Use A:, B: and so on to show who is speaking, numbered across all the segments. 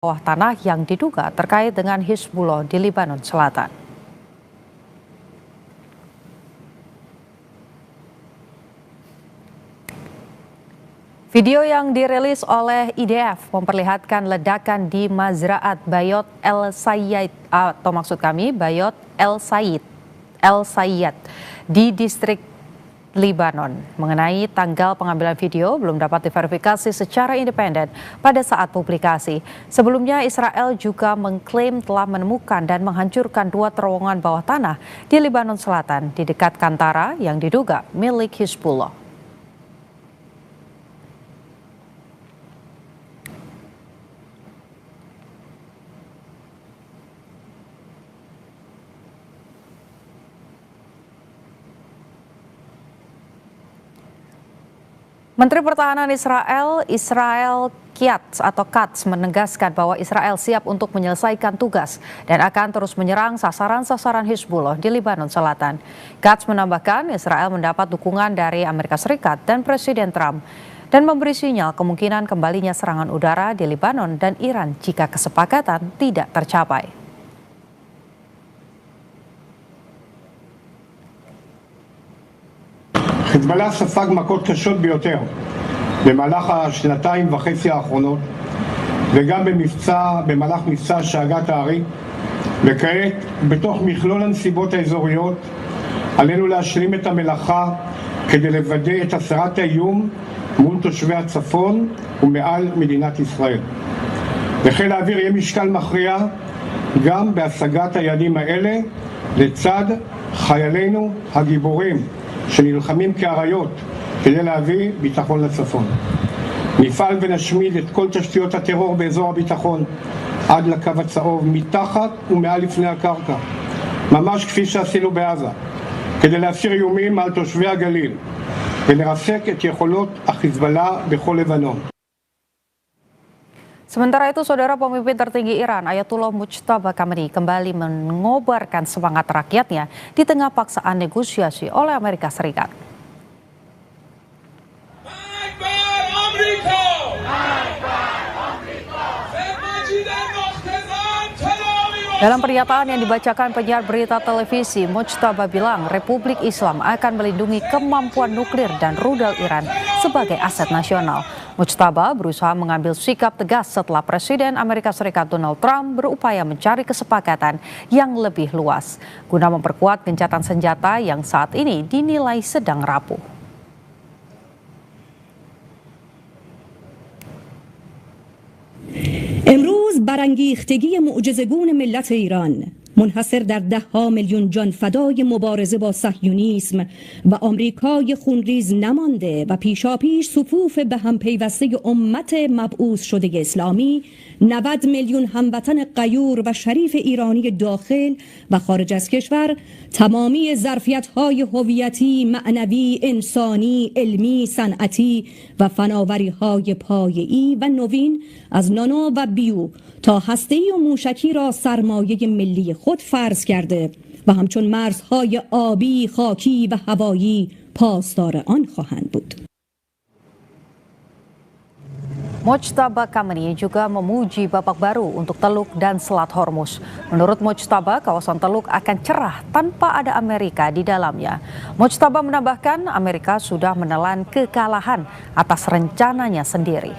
A: bawah tanah yang diduga terkait dengan Hizbullah di Lebanon Selatan. Video yang dirilis oleh IDF memperlihatkan ledakan di Mazra'at Bayot El Sayed atau maksud kami Bayot El Sayed di distrik Lebanon. Mengenai tanggal pengambilan video belum dapat diverifikasi secara independen pada saat publikasi. Sebelumnya Israel juga mengklaim telah menemukan dan menghancurkan 2 terowongan bawah tanah di Lebanon Selatan di dekat Kantara yang diduga milik Hizbullah. Menteri Pertahanan Israel Katz menegaskan bahwa Israel siap untuk menyelesaikan tugas dan akan terus menyerang sasaran-sasaran Hizbullah di Lebanon Selatan. Katz menambahkan Israel mendapat dukungan dari Amerika Serikat dan Presiden Trump dan memberi sinyal kemungkinan kembalinya serangan udara di Lebanon dan Iran jika kesepakatan tidak tercapai.
B: חיזבאללה ספג מכות קשות ביותר במהלך השנתיים וחצי האחרונות וגם במהלך מבצע שאגת הארי, וכעת בתוך מכלול הנסיבות האזוריות עלינו להשלים את המלאכה כדי לוודא את הסרת האיום מול תושבי הצפון ומעל מדינת ישראל. לחיל האוויר יהיה משקל מכריע גם בהשגת היעדים האלה לצד חיילינו הגיבורים שנלחמים כאריות כדי להביא ביטחון לצפון. נפעל ונשמיד את כל תשתיות הטרור באזור הביטחון עד לקו הצהוב, מתחת ומעל לפני הקרקע, ממש כפי שעשינו בעזה, כדי להסיר איומים על תושבי הגליל ולרסק את יכולות החיזבאללה בכל לבנון.
A: Sementara itu, Saudara, pemimpin tertinggi Iran, Ayatullah Mujtaba Khamenei, kembali mengobarkan semangat rakyatnya di tengah paksaan negosiasi oleh Amerika Serikat. Dalam pernyataan yang dibacakan penyiar berita televisi, Mujtaba bilang Republik Islam akan melindungi kemampuan nuklir dan rudal Iran sebagai aset nasional. Mujtaba berusaha mengambil sikap tegas setelah Presiden Amerika Serikat Donald Trump berupaya mencari kesepakatan yang lebih luas guna memperkuat gencatan senjata yang saat ini dinilai sedang rapuh.
C: امروز برانگیختگی معجزه‌گون ملت ایران منحصر در 10 میلیون جان فدای مبارزه با صهیونیسم و آمریکای خونریز نمانده و پیشاپیش صفوف به هم پیوسته امت مبعوث شده اسلامی، 90 میلیون هموطن غیور و شریف ایرانی داخل و خارج از کشور تمامی ظرفیت‌های هویتی، معنوی، انسانی، علمی، صنعتی و فناوری‌های پایه‌ای و نوین از نانو و بیو تا هسته‌ای و موشکی را سرمایه ملی خود فرض کرده و همچون مرزهای آبی، خاکی و هوایی پاسدار آن خواهند بود.
A: Mujtaba Khamenei juga memuji babak baru untuk Teluk dan Selat Hormuz. Menurut Mujtaba, kawasan Teluk akan cerah tanpa ada Amerika di dalamnya. Mujtaba menambahkan Amerika sudah menelan kekalahan atas rencananya sendiri.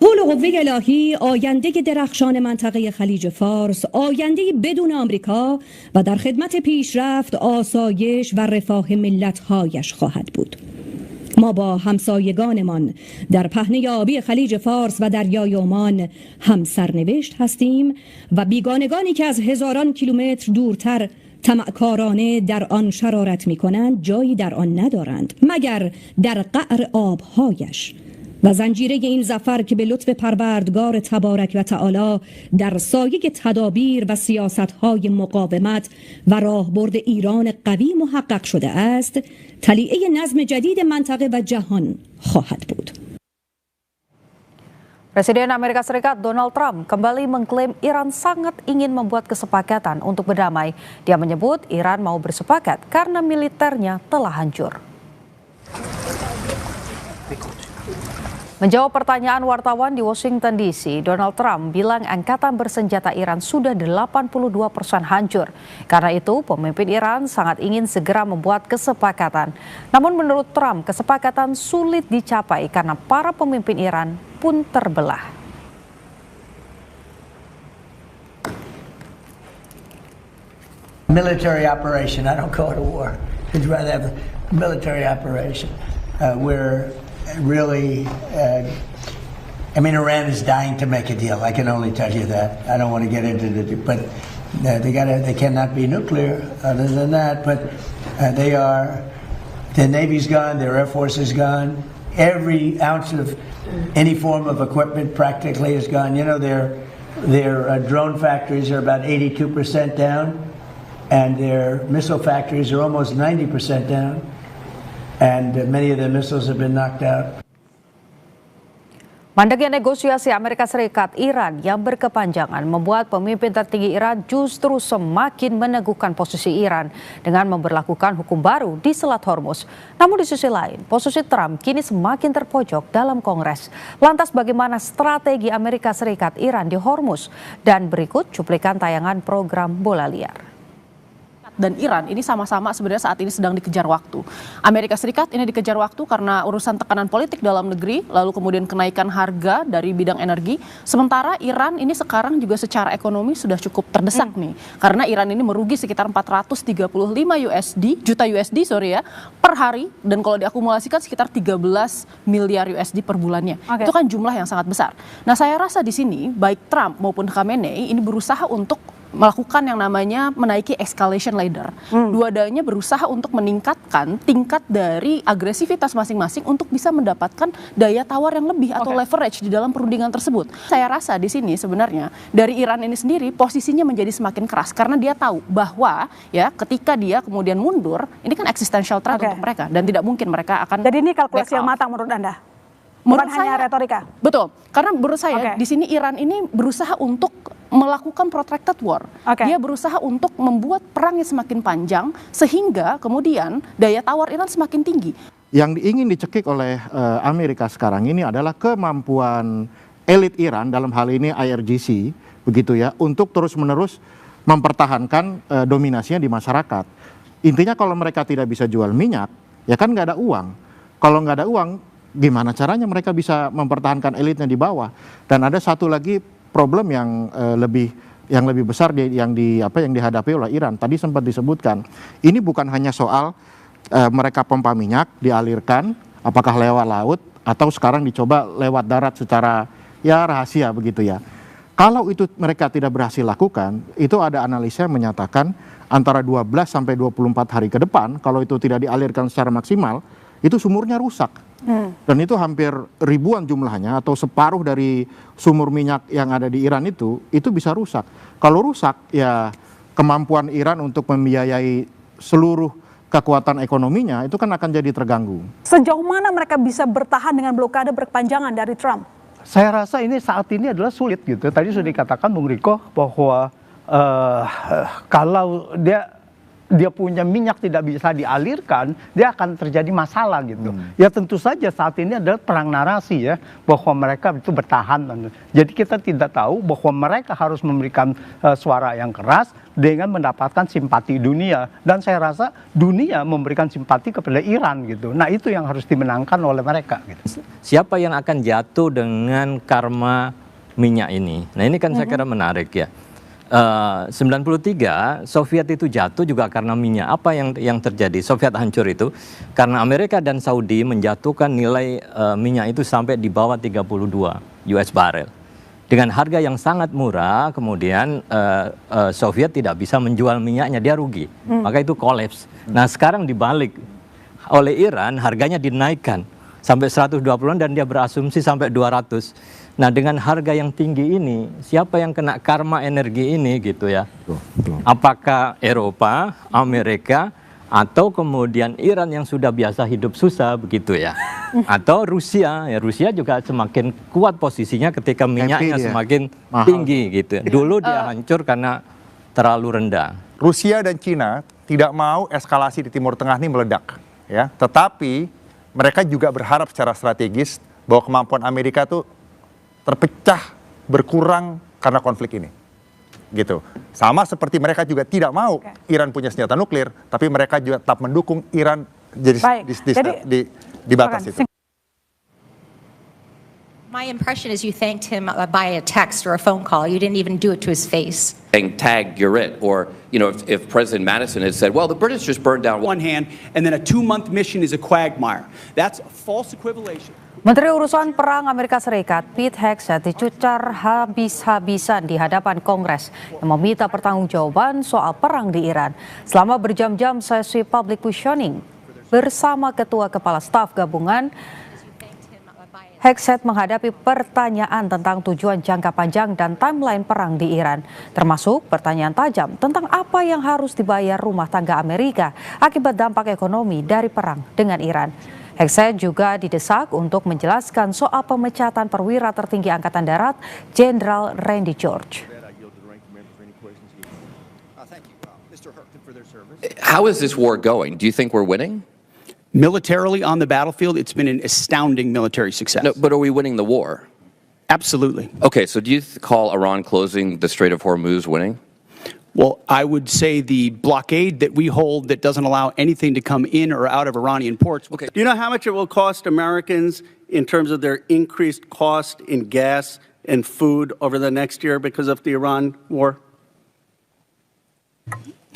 C: حول و قوه الهی، آینده درخشان منطقه خلیج فارس، آینده بدون آمریکا و در خدمت پیشرفت، آسایش و رفاه ملت‌هایش خواهد بود. ما با همسایگانمان در پهنه آبی خلیج فارس و دریای عمان هم سرنوشت هستیم و بیگانگانی که از هزاران کیلومتر دورتر طمعکارانه در آن شرارت می‌کنند جایی در آن ندارند مگر در قعر آبهایش. و زنجیره این ظفر که به لطف پروردگار تبارک و تعالی در سایه تدابیر و سیاست‌های مقاومت و راهبرد ایران قوی محقق شده است، تلیعه نظم جدید منطقه و جهان خواهد بود.
A: Presiden Amerika Serikat Donald Trump kembali mengklaim Iran sangat ingin membuat kesepakatan untuk berdamai. Dia menyebut Iran mau bersepakat karena militernya telah hancur. Menjawab pertanyaan wartawan di Washington DC, Donald Trump bilang angkatan bersenjata Iran sudah 82% hancur. Karena itu, pemimpin Iran sangat ingin segera membuat kesepakatan. Namun menurut Trump, kesepakatan sulit dicapai karena para pemimpin Iran pun terbelah.
D: Military operation. I don't call it a war. I'd rather have a military operation. We're really, I mean, Iran is dying to make a deal. I can only tell you that. I don't want to get into the, but they cannot be nuclear. Other than that, but the Navy's gone, their Air Force is gone. Every ounce of any form of equipment practically is gone. You know, their drone factories are about 82% down, and their missile factories are almost 90% down. And many of the missiles have been knocked out.
A: Mandeknya negosiasi Amerika Serikat Iran yang berkepanjangan membuat pemimpin tertinggi Iran justru semakin meneguhkan posisi Iran dengan memberlakukan hukum baru di Selat Hormuz. Namun di sisi lain, posisi Trump kini semakin terpojok dalam Kongres. Lantas bagaimana strategi Amerika Serikat Iran di Hormuz? Dan berikut cuplikan tayangan program Bola Liar.
E: Dan Iran ini sama-sama sebenarnya saat ini sedang dikejar waktu. Amerika Serikat ini dikejar waktu karena urusan tekanan politik dalam negeri, lalu kemudian kenaikan harga dari bidang energi. Sementara Iran ini sekarang juga secara ekonomi sudah cukup terdesak nih. Karena Iran ini merugi sekitar 435 juta USD per hari, dan kalau diakumulasikan sekitar 13 miliar USD per bulannya. Itu kan jumlah yang sangat besar. Nah, saya rasa di sini baik Trump maupun Khamenei ini berusaha untuk melakukan yang namanya menaiki escalation ladder. Dua-duanya berusaha untuk meningkatkan tingkat dari agresivitas masing-masing untuk bisa mendapatkan daya tawar yang lebih atau leverage di dalam perundingan tersebut. Saya rasa di sini sebenarnya dari Iran ini sendiri posisinya menjadi semakin keras karena dia tahu bahwa ya ketika dia kemudian mundur, ini kan existential threat untuk mereka dan tidak mungkin mereka akan.
F: Jadi ini kalkulasi yang matang menurut Anda? Bukan hanya retorika?
E: Betul, karena menurut saya di sini Iran ini berusaha untuk melakukan protracted war. Dia berusaha untuk membuat perangnya semakin panjang sehingga kemudian daya tawar Iran semakin tinggi.
G: Yang ingin dicekik oleh Amerika sekarang ini adalah kemampuan elit Iran, dalam hal ini IRGC, begitu ya, untuk terus-menerus mempertahankan dominasinya di masyarakat. Intinya kalau mereka tidak bisa jual minyak, ya kan nggak ada uang. Kalau nggak ada uang, gimana caranya mereka bisa mempertahankan elitnya di bawah? Dan ada satu lagi problem yang lebih besar yang dihadapi oleh Iran. Tadi sempat disebutkan, ini bukan hanya soal mereka pompa minyak dialirkan, apakah lewat laut atau sekarang dicoba lewat darat secara ya rahasia begitu ya. Kalau itu mereka tidak berhasil lakukan, itu ada analisa yang menyatakan antara 12 sampai 24 hari ke depan, kalau itu tidak dialirkan secara maksimal, itu sumurnya rusak. Dan itu hampir ribuan jumlahnya atau separuh dari sumur minyak yang ada di Iran itu bisa rusak. Kalau rusak ya kemampuan Iran untuk membiayai seluruh kekuatan ekonominya itu kan akan jadi terganggu.
F: Sejauh mana mereka bisa bertahan dengan blokade berkepanjangan dari Trump?
H: Saya rasa ini saat ini adalah sulit gitu. Tadi sudah dikatakan Bung Riko bahwa kalau dia punya minyak tidak bisa dialirkan, dia akan terjadi masalah gitu. Ya tentu saja saat ini adalah perang narasi ya, bahwa mereka itu bertahan. Jadi kita tidak tahu bahwa mereka harus memberikan suara yang keras dengan mendapatkan simpati dunia. Dan saya rasa dunia memberikan simpati kepada Iran gitu. Nah itu yang harus dimenangkan oleh mereka gitu.
I: Siapa yang akan jatuh dengan karma minyak ini? Nah ini kan saya kira menarik ya. 93 Soviet itu jatuh juga karena minyak. Apa yang terjadi? Soviet hancur itu karena Amerika dan Saudi menjatuhkan nilai minyak itu sampai di bawah 32 US barrel. Dengan harga yang sangat murah, kemudian Soviet tidak bisa menjual minyaknya, dia rugi. Maka itu kolaps. Nah sekarang dibalik oleh Iran, harganya dinaikkan sampai 120-an dan dia berasumsi sampai 200. Nah dengan harga yang tinggi ini, siapa yang kena karma energi ini gitu ya? Apakah Eropa, Amerika, atau kemudian Iran yang sudah biasa hidup susah begitu ya? Atau Rusia, ya Rusia juga semakin kuat posisinya ketika minyaknya semakin tinggi gitu. Dulu dia hancur karena terlalu rendah.
J: Rusia dan Cina tidak mau eskalasi di Timur Tengah ini meledak, ya. Tetapi mereka juga berharap secara strategis bahwa kemampuan Amerika tuh terpecah, berkurang karena konflik ini. Gitu. Sama seperti mereka juga tidak mau Iran punya senjata nuklir, tapi mereka juga tetap mendukung Iran jadi di batas itu.
K: My impression is you thanked him by a text or a phone call. You didn't even do it to his face.
L: Tag, you're it. Or, you know, if President Madison had said, well, the British just burned down
M: one hand, and then a 2-month mission is a quagmire. That's a false equivalation.
A: Menteri Urusan Perang Amerika Serikat Pete Hegseth dicucar habis-habisan di hadapan Kongres yang meminta pertanggungjawaban soal perang di Iran. Selama berjam-jam sesi public questioning bersama Ketua Kepala Staf Gabungan, Hegseth menghadapi pertanyaan tentang tujuan jangka panjang dan timeline perang di Iran, termasuk pertanyaan tajam tentang apa yang harus dibayar rumah tangga Amerika akibat dampak ekonomi dari perang dengan Iran. Hegseth juga didesak untuk menjelaskan soal pemecatan perwira tertinggi Angkatan Darat, Jenderal Randy George.
L: How is this war going? Do you think we're winning?
M: Militarily on the battlefield, it's been an astounding military success.
L: No, but are we winning the war?
M: Absolutely.
L: Okay, so do you call Iran closing the Strait of Hormuz winning?
M: Well, I would say the blockade that we hold that doesn't allow anything to come in or out of Iranian ports.
L: Okay.
N: Do you know how much it will cost Americans in terms of their increased cost in gas and food over the next year because of the Iran war?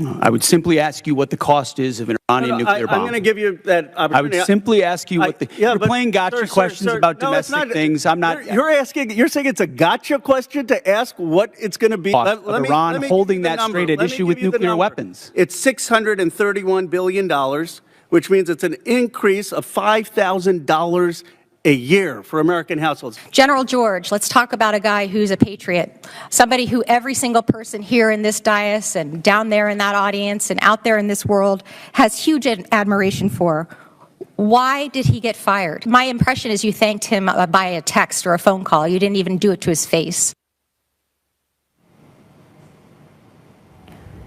M: I would simply ask you what the cost is of an Iranian nuclear bomb.
N: I'm going to give you that opportunity.
M: I would simply ask you what the... you're playing gotcha questions about domestic things. I'm not...
N: You're saying it's a gotcha question to ask what it's going to be.
M: Iran holding that strait at issue with nuclear weapons.
N: It's $631 billion, which means it's an increase of $5,000 a year for American households.
K: General George, let's talk about a guy who's a patriot, somebody who every single person here in this dais and down there in that audience and out there in this world has huge admiration for. Why did he get fired? My impression is you thanked him by a text or a phone call. You didn't even do it to his face.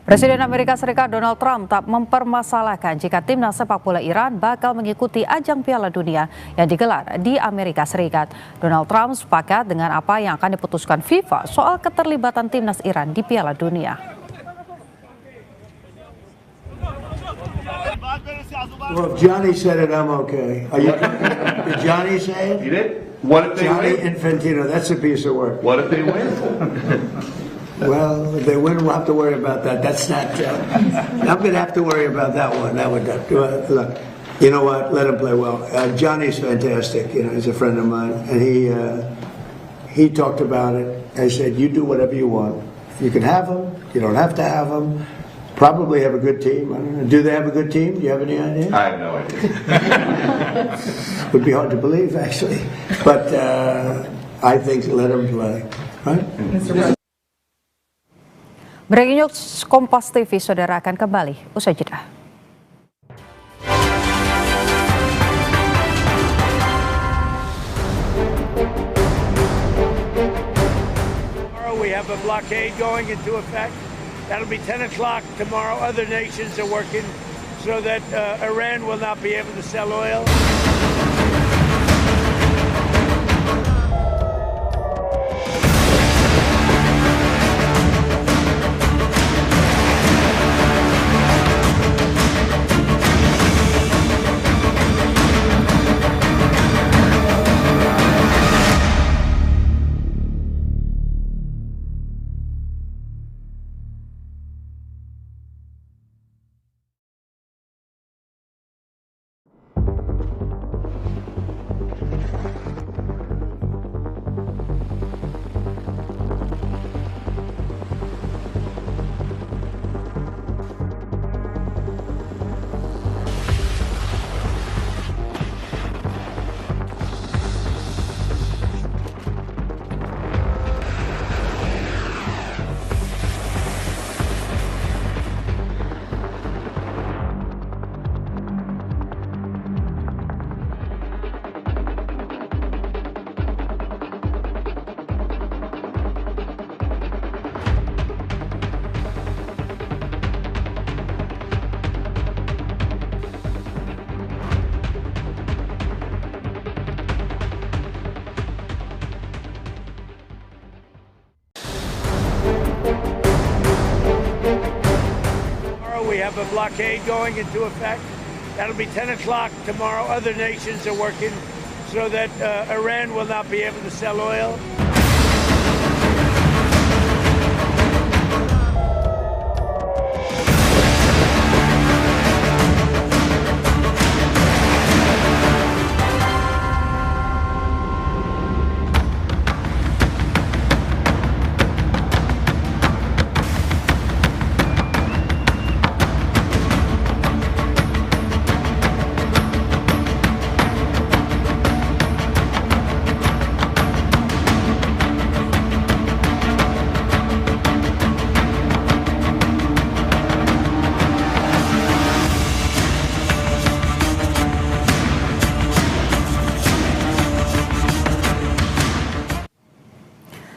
A: Presiden Amerika Serikat Donald Trump tak mempermasalahkan jika timnas sepak bola Iran bakal mengikuti ajang Piala Dunia yang digelar di Amerika Serikat. Donald Trump sepakat dengan apa yang akan diputuskan FIFA soal keterlibatan timnas Iran di Piala Dunia.
D: Well, if Johnny said it, I'm okay. Did Johnny say it?
O: He did. What if they
D: Johnny
O: win?
D: Infantino, that's a piece of work.
O: What if they win?
D: Well, if they win, we'll have to worry about that. That's not. I'm going to have to worry about that one. Look, you know what? Let him play well. Johnny's fantastic. You know, he's a friend of mine, and he talked about it. I said, you do whatever you want. You can have him. You don't have to have him. Probably have a good team. I don't know. Do they have a good team? Do you have any idea?
O: I have no idea.
D: Would be hard to believe, actually. But I think let him play. Right?
A: Breaking News Kompas TV, saudara akan kembali usai jeda.
P: Tomorrow we have a blockade going into effect. That'll be 10 o'clock tomorrow. Other nations are working so that Iran will not be able to sell oil. have a blockade going into effect. That'll be 10 o'clock tomorrow. Other nations are working so that Iran will not be able to sell oil.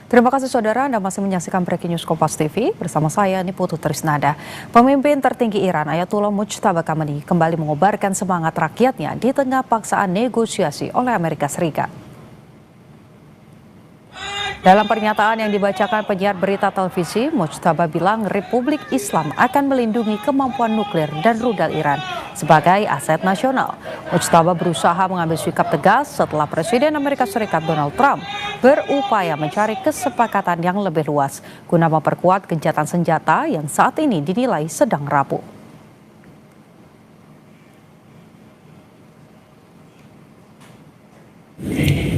A: Terima kasih saudara, Anda masih menyaksikan Breaking News Kompas TV bersama saya Niputu Trisnada. Pemimpin tertinggi Iran Ayatollah Mujtaba Khamenei kembali mengobarkan semangat rakyatnya di tengah paksaan negosiasi oleh Amerika Serikat. Dalam pernyataan yang dibacakan penyiar berita televisi, Mujtaba bilang Republik Islam akan melindungi kemampuan nuklir dan rudal Iran sebagai aset nasional. Mujtaba berusaha mengambil sikap tegas setelah Presiden Amerika Serikat Donald Trump berupaya mencari kesepakatan yang lebih luas guna memperkuat gencatan senjata yang saat ini dinilai sedang rapuh.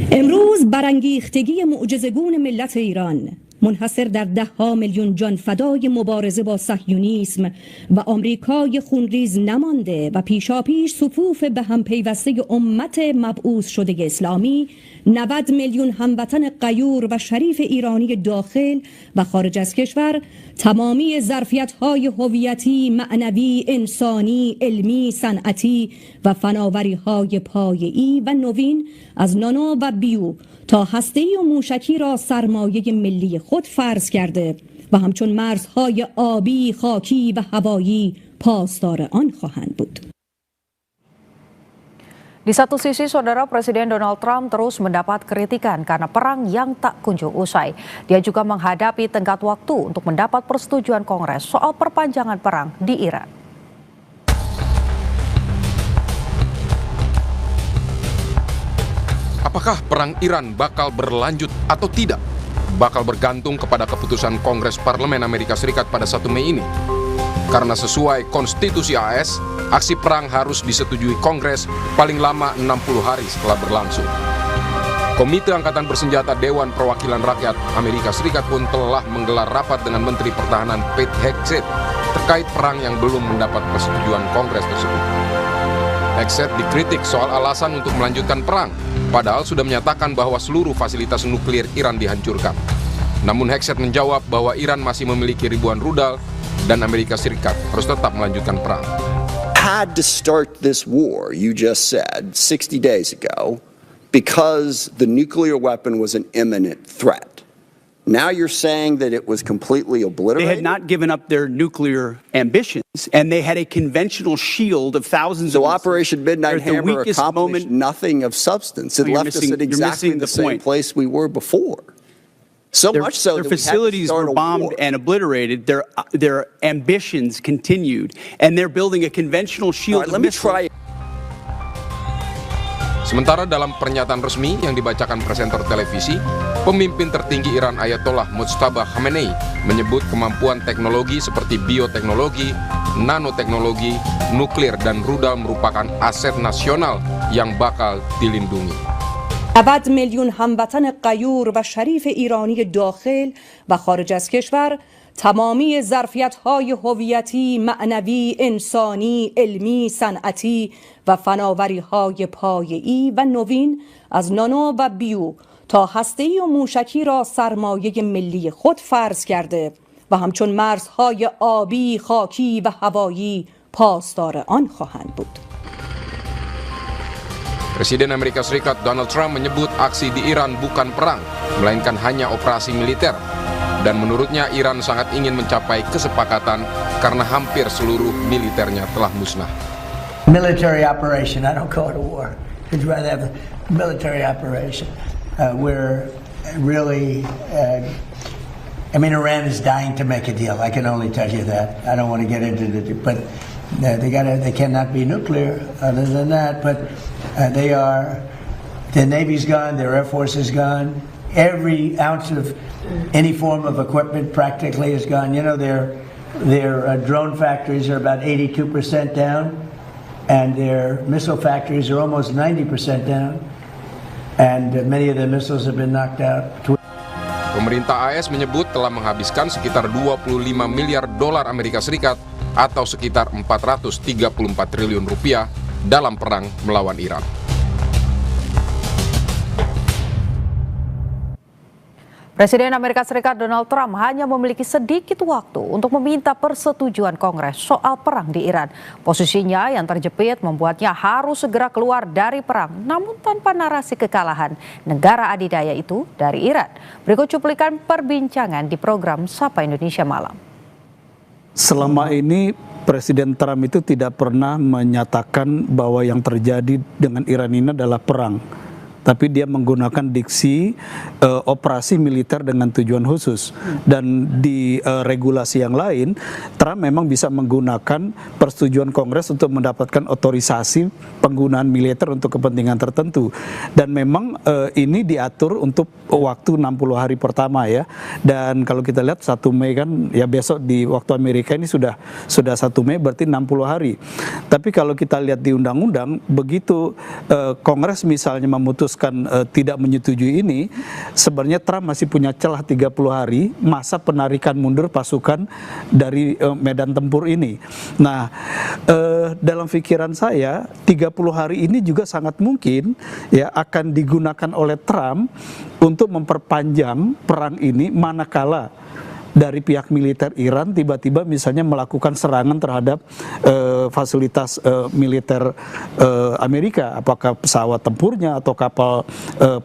C: امروز برانگیختگی معجزه‌گون ملت ایران منحصر در 10 میلیون جان فدای مبارزه با صهیونیسم و آمریکای خونریز نمانده و پیشاپیش صفوف به هم پیوسته امت مبعوث شده اسلامی 90 میلیون هموطن غیور و شریف ایرانی داخل و خارج از کشور تمامی ظرفیت‌های هویتی، معنوی، انسانی، علمی، صنعتی و فناوری‌های پایه‌ای و نوین از نانو و بیو تا هسته‌ای و موشکی را سرمایه ملی خود فرض کرده و همچون مرزهای آبی، خاکی و هوایی پاسدار آن خواهند بود.
A: Di satu sisi, saudara, Presiden Donald Trump terus mendapat kritikan karena perang yang tak kunjung usai. Dia juga menghadapi tenggat waktu untuk mendapat persetujuan Kongres soal perpanjangan perang di Iran.
Q: Apakah perang Iran bakal berlanjut atau tidak? Bakal bergantung kepada keputusan Kongres Parlemen Amerika Serikat pada 1 Mei ini. Karena sesuai konstitusi AS, aksi perang harus disetujui Kongres paling lama 60 hari setelah berlangsung. Komite Angkatan Bersenjata Dewan Perwakilan Rakyat Amerika Serikat pun telah menggelar rapat dengan Menteri Pertahanan Pete Hegseth terkait perang yang belum mendapat persetujuan Kongres tersebut. Hegseth dikritik soal alasan untuk melanjutkan perang, padahal sudah menyatakan bahwa seluruh fasilitas nuklir Iran dihancurkan. Namun Hegseth menjawab bahwa Iran masih memiliki ribuan rudal dan Amerika Serikat harus tetap melanjutkan perang.
R: Had to start this war, you just said, 60 days ago, because the nuclear weapon was an imminent threat. Now you're saying that it was completely obliterated?
M: They had not given up their nuclear ambitions, and they had a conventional shield of thousands of missiles.
R: So Operation Midnight Hammer accomplished nothing of substance. It left us at exactly the same place we were before. So much so
M: their facilities were bombed and obliterated. Their ambitions continued, and they're building a conventional shield.
R: Let me try.
Q: Sementara dalam pernyataan resmi yang dibacakan presenter televisi, pemimpin tertinggi Iran Ayatollah Mujtaba Khamenei menyebut kemampuan teknologi seperti bioteknologi, nanoteknologi, nuklir, dan rudal merupakan aset nasional yang bakal dilindungi.
C: 90 میلیون هموطن غیور و شریف ایرانی داخل و خارج از کشور تمامی ظرفیت‌های هویتی، معنوی، انسانی، علمی، صنعتی و فناوری‌های پایه‌ای و نوین از نانو و بیو تا هسته‌ای و موشکی را سرمایه ملی خود فرض کرده و همچون مرزهای آبی، خاکی و هوایی پاسدار آن خواهند بود.
Q: Presiden Amerika Serikat Donald Trump menyebut aksi di Iran bukan perang, melainkan hanya operasi militer. Dan menurutnya Iran sangat ingin mencapai kesepakatan karena hampir seluruh militernya telah musnah.
D: Military operation, I don't call it a war. I'd rather have a military operation. We're really, Iran is dying to make a deal. I can only tell you that. I don't want to get into it, but They cannot be nuclear. Other than that, but the Navy's gone, their Air Force is gone. Every ounce of any form of equipment practically is gone. You know, their drone factories are about 82% down, and their missile factories are almost 90% down. And many of the missiles have been knocked out.
Q: Pemerintah AS menyebut telah menghabiskan sekitar 25 miliar dolar Amerika Serikat atau sekitar 434 triliun rupiah dalam perang melawan Iran.
A: Presiden Amerika Serikat Donald Trump hanya memiliki sedikit waktu untuk meminta persetujuan Kongres soal perang di Iran. Posisinya yang terjepit membuatnya harus segera keluar dari perang, namun tanpa narasi kekalahan negara adidaya itu dari Iran. Berikut cuplikan perbincangan di program Sapa Indonesia Malam.
S: Selama ini Presiden Trump itu tidak pernah menyatakan bahwa yang terjadi dengan Iran ini adalah perang. Tapi dia menggunakan diksi operasi militer dengan tujuan khusus. Dan di regulasi yang lain, Trump memang bisa menggunakan persetujuan Kongres untuk mendapatkan otorisasi penggunaan militer untuk kepentingan tertentu. Dan memang ini diatur untuk waktu 60 hari pertama ya. Dan kalau kita lihat 1 Mei kan ya besok di waktu Amerika ini sudah 1 Mei berarti 60 hari. Tapi kalau kita lihat di undang-undang, begitu Kongres misalnya memutuskan tidak menyetujui ini, sebenarnya Trump masih punya celah 30 hari masa penarikan mundur pasukan dari medan tempur ini. Nah, dalam pikiran saya 30 hari ini juga sangat mungkin ya akan digunakan oleh Trump untuk memperpanjang perang ini manakala dari pihak militer Iran tiba-tiba misalnya melakukan serangan terhadap fasilitas militer Amerika, apakah pesawat tempurnya atau kapal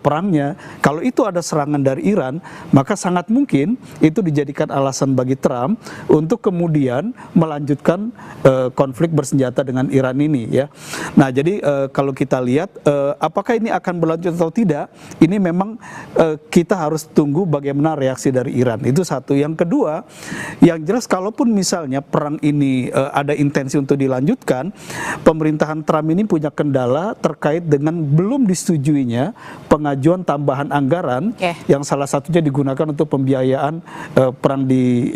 S: perangnya. Kalau itu ada serangan dari Iran, maka sangat mungkin itu dijadikan alasan bagi Trump untuk kemudian melanjutkan konflik bersenjata dengan Iran ini ya. Nah, jadi kalau kita lihat apakah ini akan berlanjut atau tidak, ini memang kita harus tunggu bagaimana reaksi dari Iran. Itu satu. Yang kedua, yang jelas kalaupun misalnya perang ini ada intensi untuk dilanjutkan, pemerintahan Trump ini punya kendala terkait dengan belum disetujuinya pengajuan tambahan anggaran yang salah satunya digunakan untuk pembiayaan perang di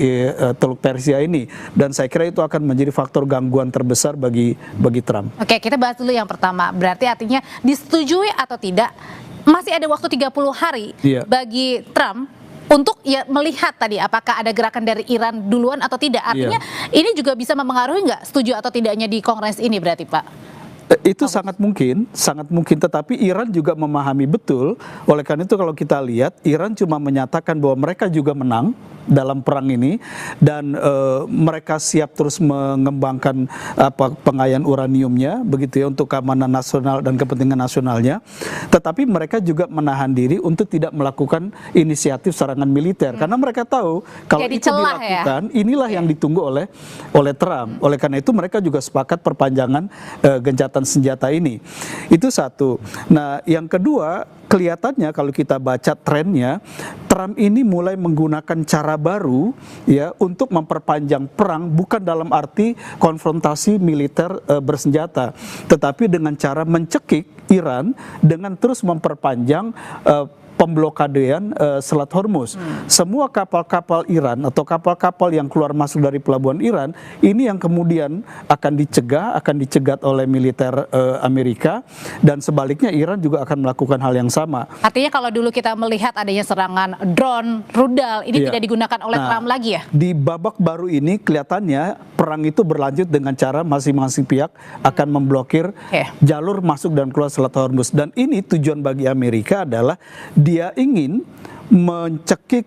S: Teluk Persia ini. Dan saya kira itu akan menjadi faktor gangguan terbesar bagi Trump.
T: Oke, kita bahas dulu yang pertama. Berarti artinya disetujui atau tidak, masih ada waktu 30 hari bagi Trump untuk ya melihat tadi apakah ada gerakan dari Iran duluan atau tidak. Artinya ini juga bisa mempengaruhi nggak setuju atau tidaknya di Kongres ini berarti Pak?
S: Itu sangat mungkin. Tetapi Iran juga memahami betul. Oleh karena itu kalau kita lihat, Iran cuma menyatakan bahwa mereka juga menang dalam perang ini dan mereka siap terus mengembangkan pengayaan uraniumnya begitu ya untuk keamanan nasional dan kepentingan nasionalnya. Tetapi mereka juga menahan diri untuk tidak melakukan inisiatif serangan militer karena mereka tahu kalau
T: jadi
S: itu dilakukan inilah yang ditunggu oleh Trump. Oleh karena itu mereka juga sepakat perpanjangan gencatan senjata ini. Itu satu. Nah, yang kedua, kelihatannya kalau kita baca trennya, Trump ini mulai menggunakan cara baru ya untuk memperpanjang perang, bukan dalam arti konfrontasi militer bersenjata, tetapi dengan cara mencekik Iran dengan terus memperpanjang pemblokadean Selat Hormuz. Semua kapal-kapal Iran atau kapal-kapal yang keluar masuk dari pelabuhan Iran ini yang kemudian akan dicegat oleh militer Amerika, dan sebaliknya Iran juga akan melakukan hal yang sama.
T: Artinya kalau dulu kita melihat adanya serangan drone, rudal, ini tidak digunakan oleh Trump lagi ya?
S: Di babak baru ini kelihatannya perang itu berlanjut dengan cara masing-masing pihak akan memblokir jalur masuk dan keluar Selat Hormuz. Dan ini tujuan bagi Amerika adalah dia ingin mencekik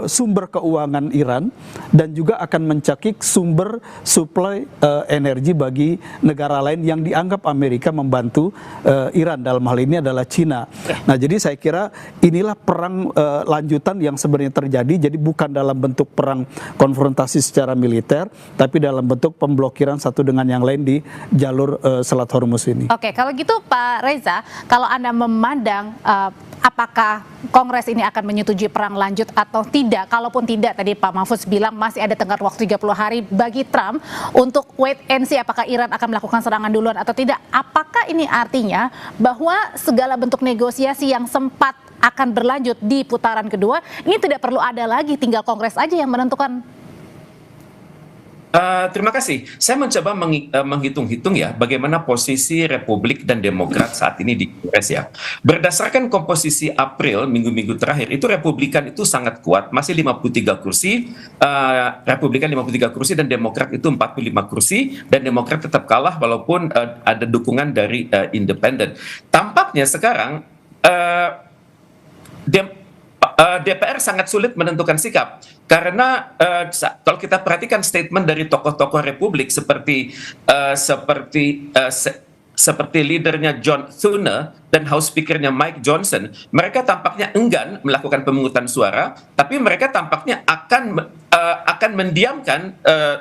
S: sumber keuangan Iran dan juga akan mencekik sumber suplai energi bagi negara lain yang dianggap Amerika membantu Iran, dalam hal ini adalah Cina. Nah, jadi saya kira inilah perang lanjutan yang sebenarnya terjadi, jadi bukan dalam bentuk perang konfrontasi secara militer, tapi dalam bentuk pemblokiran satu dengan yang lain di jalur Selat Hormuz ini.
T: Oke, kalau gitu Pak Reza, kalau Anda memandang apakah Kongres ini akan menyetujui perang lanjut atau tidak. Kalaupun tidak, tadi Pak Mahfudz bilang masih ada tenggat waktu 30 hari bagi Trump untuk wait and see apakah Iran akan melakukan serangan duluan atau tidak. Apakah ini artinya bahwa segala bentuk negosiasi yang sempat akan berlanjut di putaran kedua ini tidak perlu ada lagi, tinggal Kongres aja yang menentukan?
L: Terima kasih. Saya mencoba menghitung-hitung ya bagaimana posisi Republik dan Demokrat saat ini di Kongres ya. Berdasarkan komposisi April minggu-minggu terakhir itu Republikan itu sangat kuat, masih 53 kursi, Republikan 53 kursi dan Demokrat itu 45 kursi dan Demokrat tetap kalah walaupun ada dukungan dari independen. Tampaknya sekarang DPR sangat sulit menentukan sikap karena kalau kita perhatikan statement dari tokoh-tokoh Republik seperti leadernya John Thune dan House Speaker-nya Mike Johnson, mereka tampaknya enggan melakukan pemungutan suara, tapi mereka tampaknya akan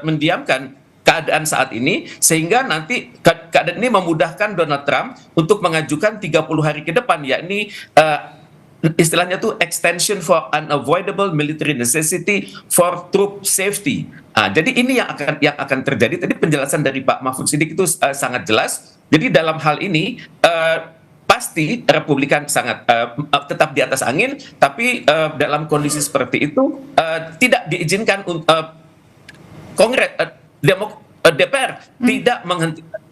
L: mendiamkan keadaan saat ini sehingga nanti keadaan ini memudahkan Donald Trump untuk mengajukan 30 hari ke depan, yakni istilahnya tuh extension for unavoidable military necessity for troop safety. Jadi ini yang akan terjadi. Tadi penjelasan dari Pak Mahfud Siddiq itu sangat jelas. Jadi dalam hal ini pasti Republikan sangat tetap di atas angin, tapi dalam kondisi seperti itu tidak diizinkan Kongres DPR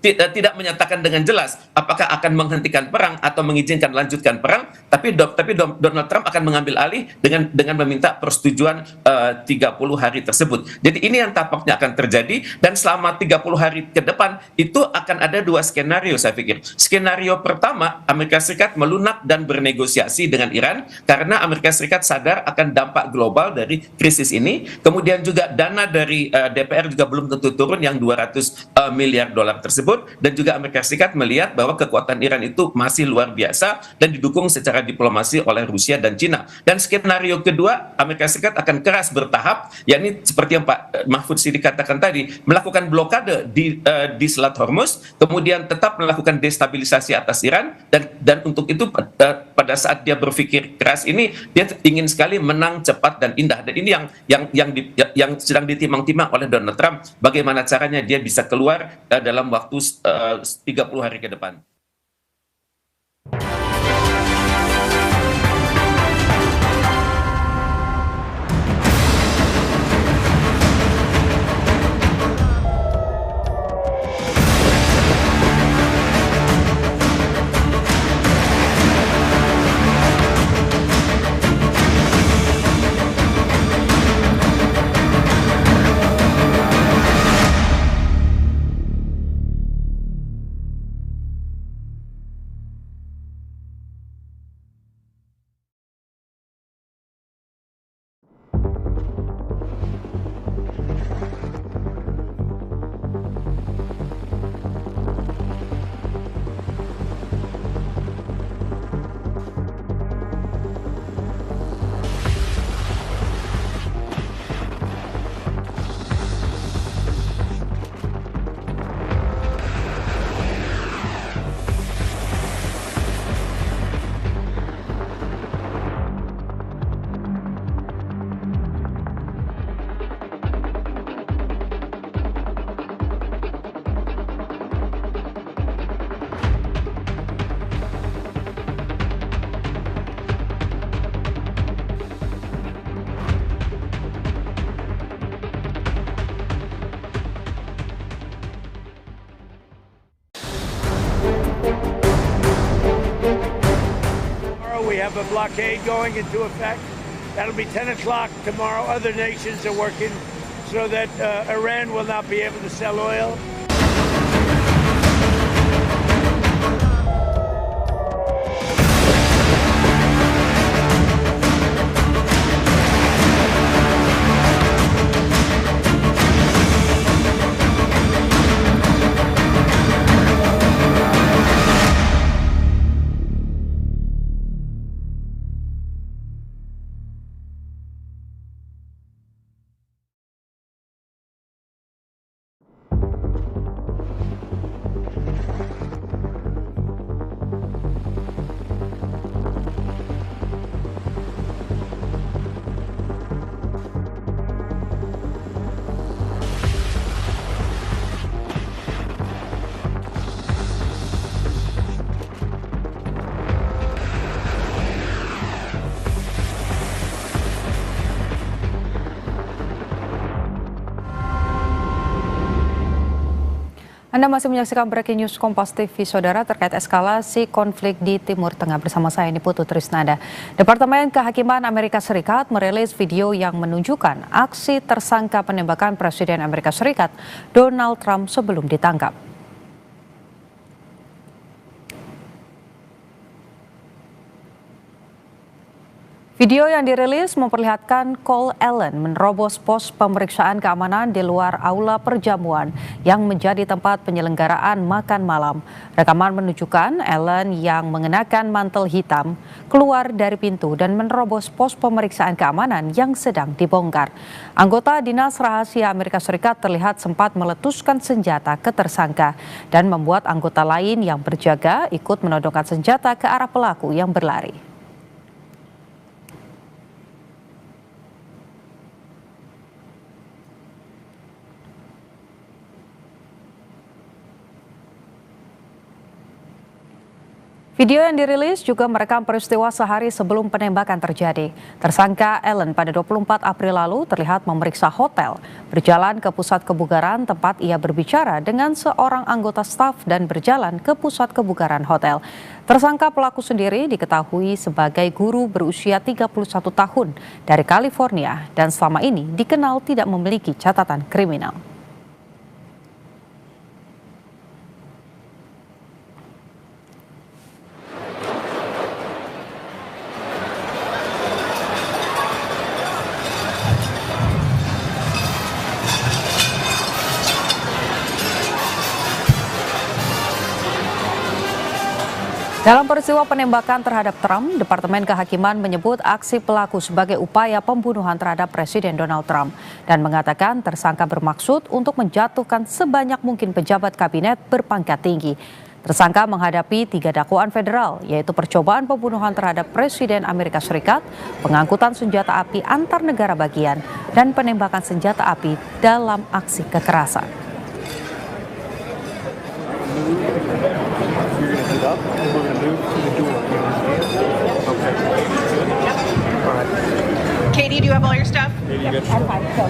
L: tidak menyatakan dengan jelas apakah akan menghentikan perang atau mengizinkan lanjutkan perang, tapi Donald Trump akan mengambil alih dengan meminta persetujuan 30 hari tersebut. Jadi ini yang tampaknya akan terjadi dan selama 30 hari ke depan itu akan ada dua skenario saya pikir. Skenario pertama, Amerika Serikat melunak dan bernegosiasi dengan Iran karena Amerika Serikat sadar akan dampak global dari krisis ini. Kemudian juga dana dari DPR juga belum tentu turun yang 200 miliar dolar tersebut. Dan juga Amerika Serikat melihat bahwa kekuatan Iran itu masih luar biasa dan didukung secara diplomasi oleh Rusia dan Cina. Dan skenario kedua, Amerika Serikat akan keras bertahap, yakni seperti yang Pak Mahfud Siddiq katakan tadi, melakukan blokade di Selat Hormuz, kemudian tetap melakukan destabilisasi atas Iran, dan untuk itu pada saat dia berpikir keras ini, dia ingin sekali menang cepat dan indah. Dan ini yang sedang ditimang-timang oleh Donald Trump, bagaimana caranya dia bisa keluar dalam waktu 30 hari ke depan.
P: We have a blockade going into effect. That'll be 10 o'clock tomorrow. Other nations are working so that Iran will not be able to sell oil.
A: Anda masih menyaksikan Breaking News Kompas TV, Saudara, terkait eskalasi konflik di Timur Tengah. Bersama saya, ini Putu Trisnanda. Departemen Kehakiman Amerika Serikat merilis video yang menunjukkan aksi tersangka penembakan Presiden Amerika Serikat Donald Trump sebelum ditangkap. Video yang dirilis memperlihatkan Cole Allen menerobos pos pemeriksaan keamanan di luar aula perjamuan yang menjadi tempat penyelenggaraan makan malam. Rekaman menunjukkan Allen yang mengenakan mantel hitam keluar dari pintu dan menerobos pos pemeriksaan keamanan yang sedang dibongkar. Anggota Dinas Rahasia Amerika Serikat terlihat sempat meletuskan senjata ke tersangka dan membuat anggota lain yang berjaga ikut menodongkan senjata ke arah pelaku yang berlari. Video yang dirilis juga merekam peristiwa sehari sebelum penembakan terjadi. Tersangka Allen pada 24 April lalu terlihat memeriksa hotel, berjalan ke pusat kebugaran tempat ia berbicara dengan seorang anggota staf dan berjalan ke pusat kebugaran hotel. Tersangka pelaku sendiri diketahui sebagai guru berusia 31 tahun dari California dan selama ini dikenal tidak memiliki catatan kriminal. Dalam peristiwa penembakan terhadap Trump, Departemen Kehakiman menyebut aksi pelaku sebagai upaya pembunuhan terhadap Presiden Donald Trump dan mengatakan tersangka bermaksud untuk menjatuhkan sebanyak mungkin pejabat kabinet berpangkat tinggi. Tersangka menghadapi 3 dakwaan federal, yaitu percobaan pembunuhan terhadap Presiden Amerika Serikat, pengangkutan senjata api antar negara bagian, dan penembakan senjata api dalam aksi kekerasan.
O: Up and we're going to move to the door. Okay. All right.
U: Katie, do you have all your stuff?
O: Katie, you got your stuff?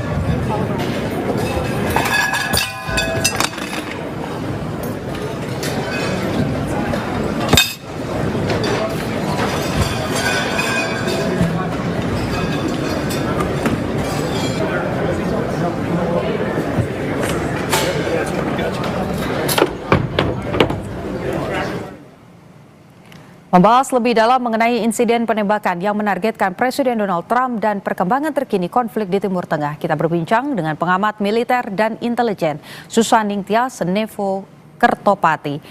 A: Membahas lebih dalam mengenai insiden penembakan yang menargetkan Presiden Donald Trump dan perkembangan terkini konflik di Timur Tengah, kita berbincang dengan pengamat militer dan intelijen Susaning Tias Nevo Kertopati.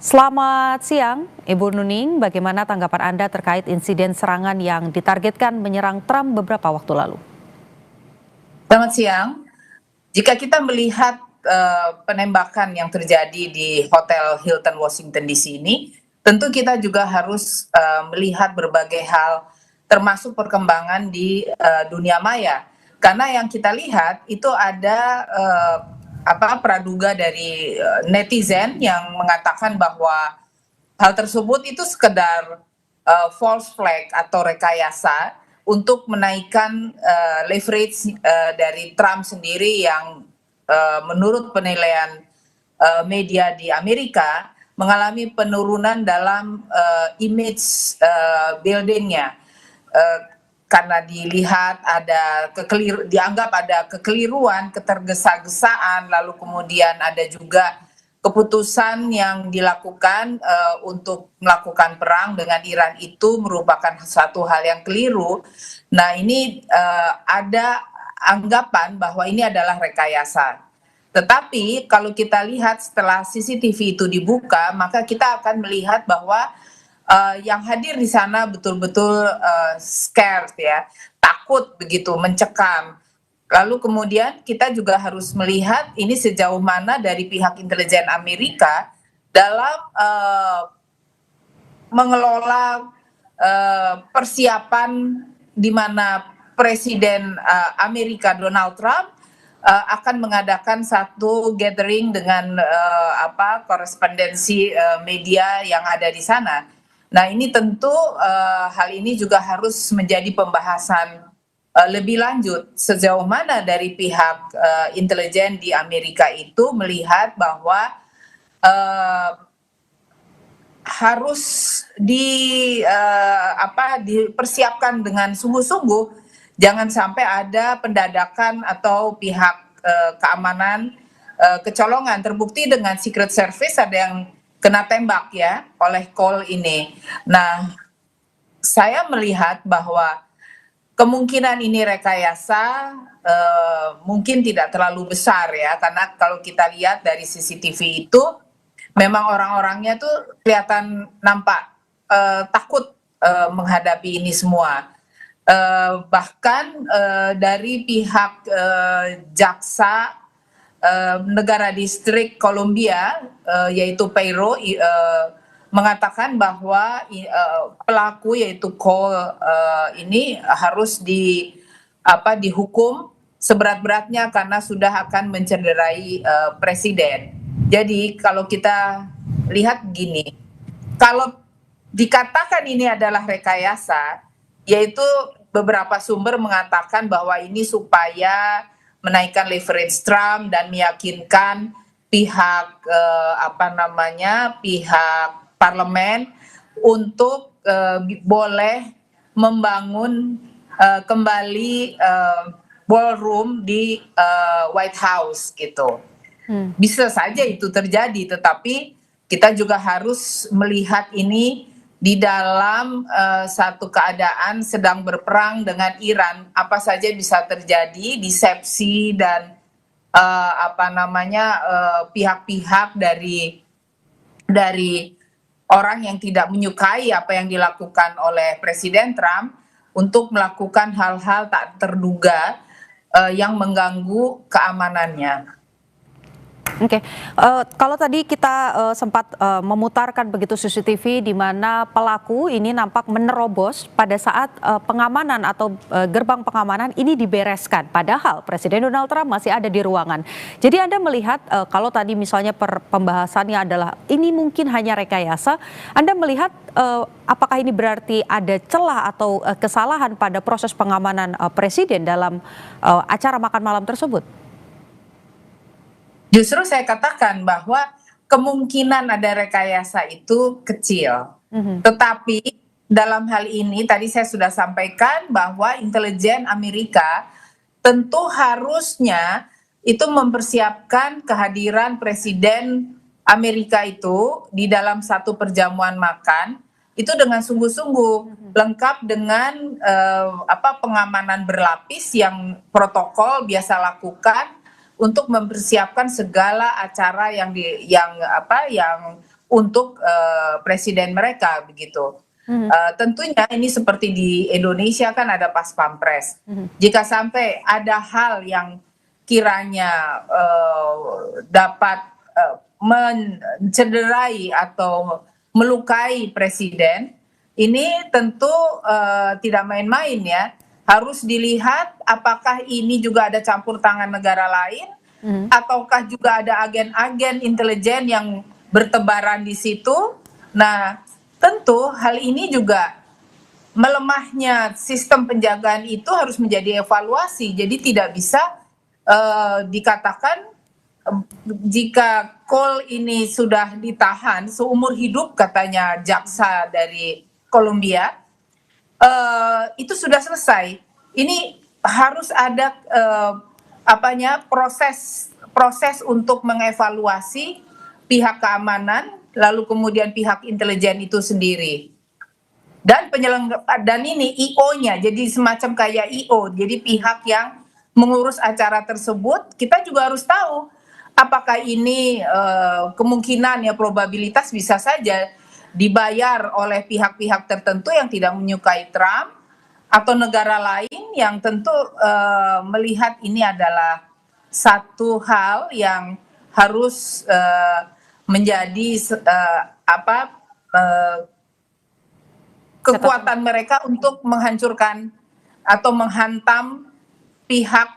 A: Selamat siang, Ibu Nuning. Bagaimana tanggapan Anda terkait insiden serangan yang ditargetkan menyerang Trump beberapa waktu lalu?
V: Selamat siang. Jika kita melihat penembakan yang terjadi di Hotel Hilton Washington DC ini, tentu kita juga harus melihat berbagai hal, termasuk perkembangan di dunia maya. Karena yang kita lihat itu ada praduga dari netizen yang mengatakan bahwa hal tersebut itu sekedar false flag atau rekayasa untuk menaikkan leverage dari Trump sendiri yang menurut penilaian media di Amerika mengalami penurunan dalam image buildingnya karena dilihat ada dianggap ada kekeliruan, ketergesa-gesaan, lalu kemudian ada juga keputusan yang dilakukan untuk melakukan perang dengan Iran itu merupakan satu hal yang keliru. Nah, ini ada anggapan bahwa ini adalah rekayasa. Tetapi kalau kita lihat setelah CCTV itu dibuka, maka kita akan melihat bahwa yang hadir di sana betul-betul scared ya, takut begitu, mencekam. Lalu kemudian kita juga harus melihat ini sejauh mana dari pihak intelijen Amerika dalam mengelola persiapan di mana Presiden Amerika Donald Trump akan mengadakan satu gathering dengan korespondensi media yang ada di sana. Nah, ini tentu hal ini juga harus menjadi pembahasan lebih lanjut sejauh mana dari pihak intelijen di Amerika itu melihat bahwa harus dipersiapkan dengan sungguh-sungguh, jangan sampai ada pendadakan atau pihak keamanan kecolongan. Terbukti dengan Secret Service ada yang kena tembak ya oleh call ini. Nah, saya melihat bahwa kemungkinan ini rekayasa mungkin tidak terlalu besar ya, karena kalau kita lihat dari CCTV itu memang orang-orangnya tuh kelihatan nampak takut menghadapi ini semua. Bahkan dari pihak jaksa negara distrik Columbia yaitu Peiro mengatakan bahwa pelaku yaitu Cole ini harus dihukum seberat-beratnya karena sudah akan mencederai presiden. Jadi kalau kita lihat gini, kalau dikatakan ini adalah rekayasa, yaitu beberapa sumber mengatakan bahwa ini supaya menaikkan leverage Trump dan meyakinkan pihak pihak parlemen untuk boleh membangun kembali ballroom di White House gitu. Bisa saja itu terjadi, tetapi kita juga harus melihat ini di dalam satu keadaan sedang berperang dengan Iran. Apa saja bisa terjadi, disepsi dan pihak-pihak dari orang yang tidak menyukai apa yang dilakukan oleh Presiden Trump untuk melakukan hal-hal tak terduga yang mengganggu keamanannya.
A: Oke, kalau tadi kita sempat memutarkan begitu CCTV di mana pelaku ini nampak menerobos pada saat pengamanan atau gerbang pengamanan ini dibereskan. Padahal Presiden Donald Trump masih ada di ruangan. Jadi Anda melihat kalau tadi misalnya pembahasannya adalah ini mungkin hanya rekayasa, Anda melihat apakah ini berarti ada celah atau kesalahan pada proses pengamanan Presiden dalam acara makan malam tersebut?
V: Justru saya katakan bahwa kemungkinan ada rekayasa itu kecil. Tetapi dalam hal ini tadi saya sudah sampaikan bahwa intelijen Amerika tentu harusnya itu mempersiapkan kehadiran Presiden Amerika itu di dalam satu perjamuan makan itu dengan sungguh-sungguh, lengkap dengan pengamanan berlapis yang protokol biasa lakukan untuk mempersiapkan segala acara yang untuk presiden mereka begitu. Tentunya ini seperti di Indonesia kan ada pas pampres. Jika sampai ada hal yang kiranya dapat mencederai atau melukai presiden, ini tentu tidak main-main ya. Harus dilihat apakah ini juga ada campur tangan negara lain, ataukah juga ada agen-agen intelijen yang bertebaran di situ. Nah, tentu hal ini juga melemahnya sistem penjagaan itu harus menjadi evaluasi. Jadi tidak bisa dikatakan jika Cole ini sudah ditahan seumur hidup katanya jaksa dari Columbia, itu sudah selesai. Ini harus ada proses untuk mengevaluasi pihak keamanan, lalu kemudian pihak intelijen itu sendiri. Dan ini IO-nya, jadi semacam kayak IO, jadi pihak yang mengurus acara tersebut, kita juga harus tahu apakah ini kemungkinan ya probabilitas bisa saja dibayar oleh pihak-pihak tertentu yang tidak menyukai Trump atau negara lain yang tentu melihat ini adalah satu hal yang harus menjadi kekuatan mereka untuk menghancurkan atau menghantam pihak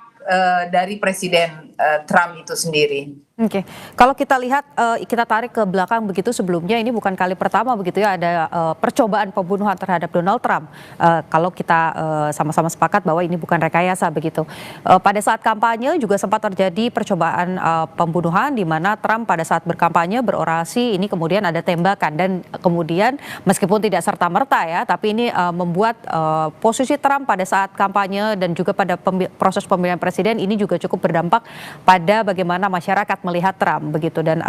V: dari Presiden Trump itu sendiri.
A: Oke, kalau kita lihat, kita tarik ke belakang begitu sebelumnya ini bukan kali pertama begitu ya ada percobaan pembunuhan terhadap Donald Trump. Kalau kita sama-sama sepakat bahwa ini bukan rekayasa begitu. Pada saat kampanye juga sempat terjadi percobaan pembunuhan di mana Trump pada saat berkampanye berorasi ini kemudian ada tembakan dan kemudian meskipun tidak serta-merta ya, tapi ini membuat posisi Trump pada saat kampanye dan juga pada proses pemilihan presiden ini juga cukup berdampak pada bagaimana masyarakat melihat Trump begitu dan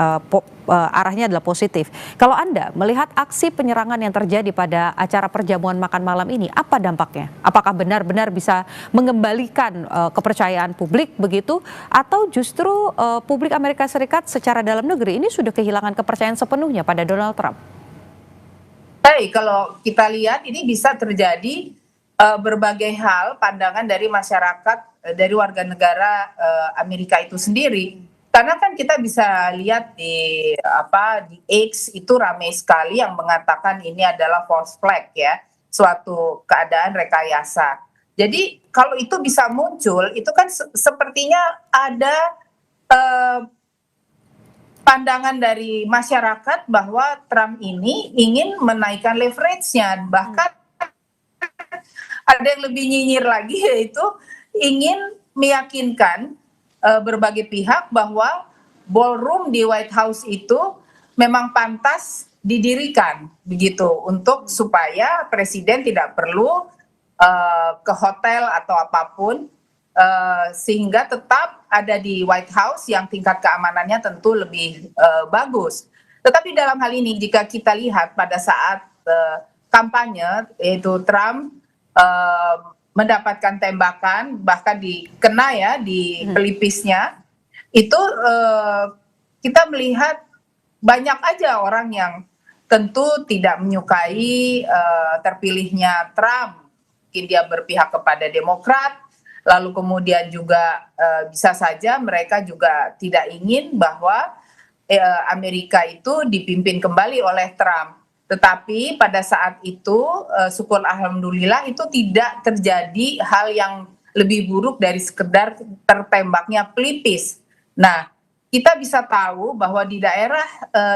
A: arahnya adalah positif. Kalau Anda melihat aksi penyerangan yang terjadi pada acara perjamuan makan malam ini, apa dampaknya? Apakah benar-benar bisa mengembalikan kepercayaan publik begitu atau justru publik Amerika Serikat secara dalam negeri ini sudah kehilangan kepercayaan sepenuhnya pada Donald Trump?
V: Baik, kalau kita lihat ini bisa terjadi berbagai hal pandangan dari masyarakat, dari warga negara Amerika itu sendiri. Karena kan kita bisa lihat di X itu ramai sekali yang mengatakan ini adalah false flag ya, suatu keadaan rekayasa. Jadi kalau itu bisa muncul, itu kan sepertinya ada pandangan dari masyarakat bahwa Trump ini ingin menaikkan leverage-nya, bahkan ada yang lebih nyinyir lagi yaitu ingin meyakinkan berbagai pihak bahwa ballroom di White House itu memang pantas didirikan begitu untuk supaya presiden tidak perlu ke hotel atau apapun sehingga tetap ada di White House yang tingkat keamanannya tentu lebih bagus. Tetapi dalam hal ini jika kita lihat pada saat kampanye yaitu Trump mendapatkan tembakan bahkan dikena ya di pelipisnya itu kita melihat banyak aja orang yang tentu tidak menyukai terpilihnya Trump, mungkin dia berpihak kepada Demokrat, lalu kemudian juga bisa saja mereka juga tidak ingin bahwa Amerika itu dipimpin kembali oleh Trump. Tetapi pada saat itu syukur alhamdulillah itu tidak terjadi hal yang lebih buruk dari sekedar tertembaknya pelipis. Nah, kita bisa tahu bahwa di daerah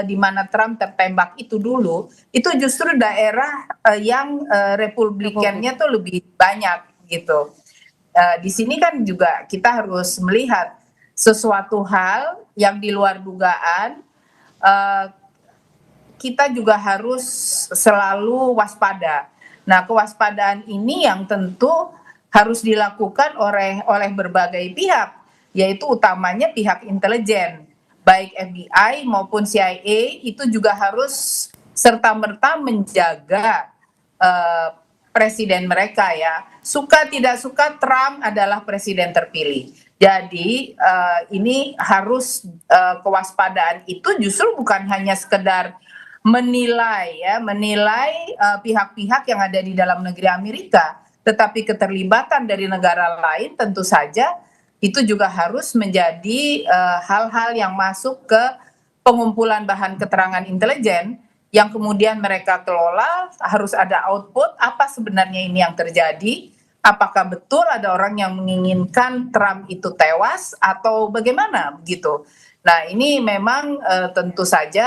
V: di mana Trump tertembak itu dulu, itu justru daerah yang Republikannya tuh lebih banyak gitu. Di sini kan juga kita harus melihat sesuatu hal yang di luar dugaan. Kita juga harus selalu waspada. Nah, kewaspadaan ini yang tentu harus dilakukan oleh berbagai pihak, yaitu utamanya pihak intelijen, baik FBI maupun CIA itu juga harus serta-merta menjaga presiden mereka ya. Suka tidak suka Trump adalah presiden terpilih. Jadi ini harus kewaspadaan itu justru bukan hanya sekedar menilai pihak-pihak yang ada di dalam negeri Amerika, tetapi keterlibatan dari negara lain tentu saja itu juga harus menjadi hal-hal yang masuk ke pengumpulan bahan keterangan intelijen yang kemudian mereka kelola. Harus ada output apa sebenarnya ini yang terjadi, apakah betul ada orang yang menginginkan Trump itu tewas atau bagaimana begitu. Nah, ini memang tentu saja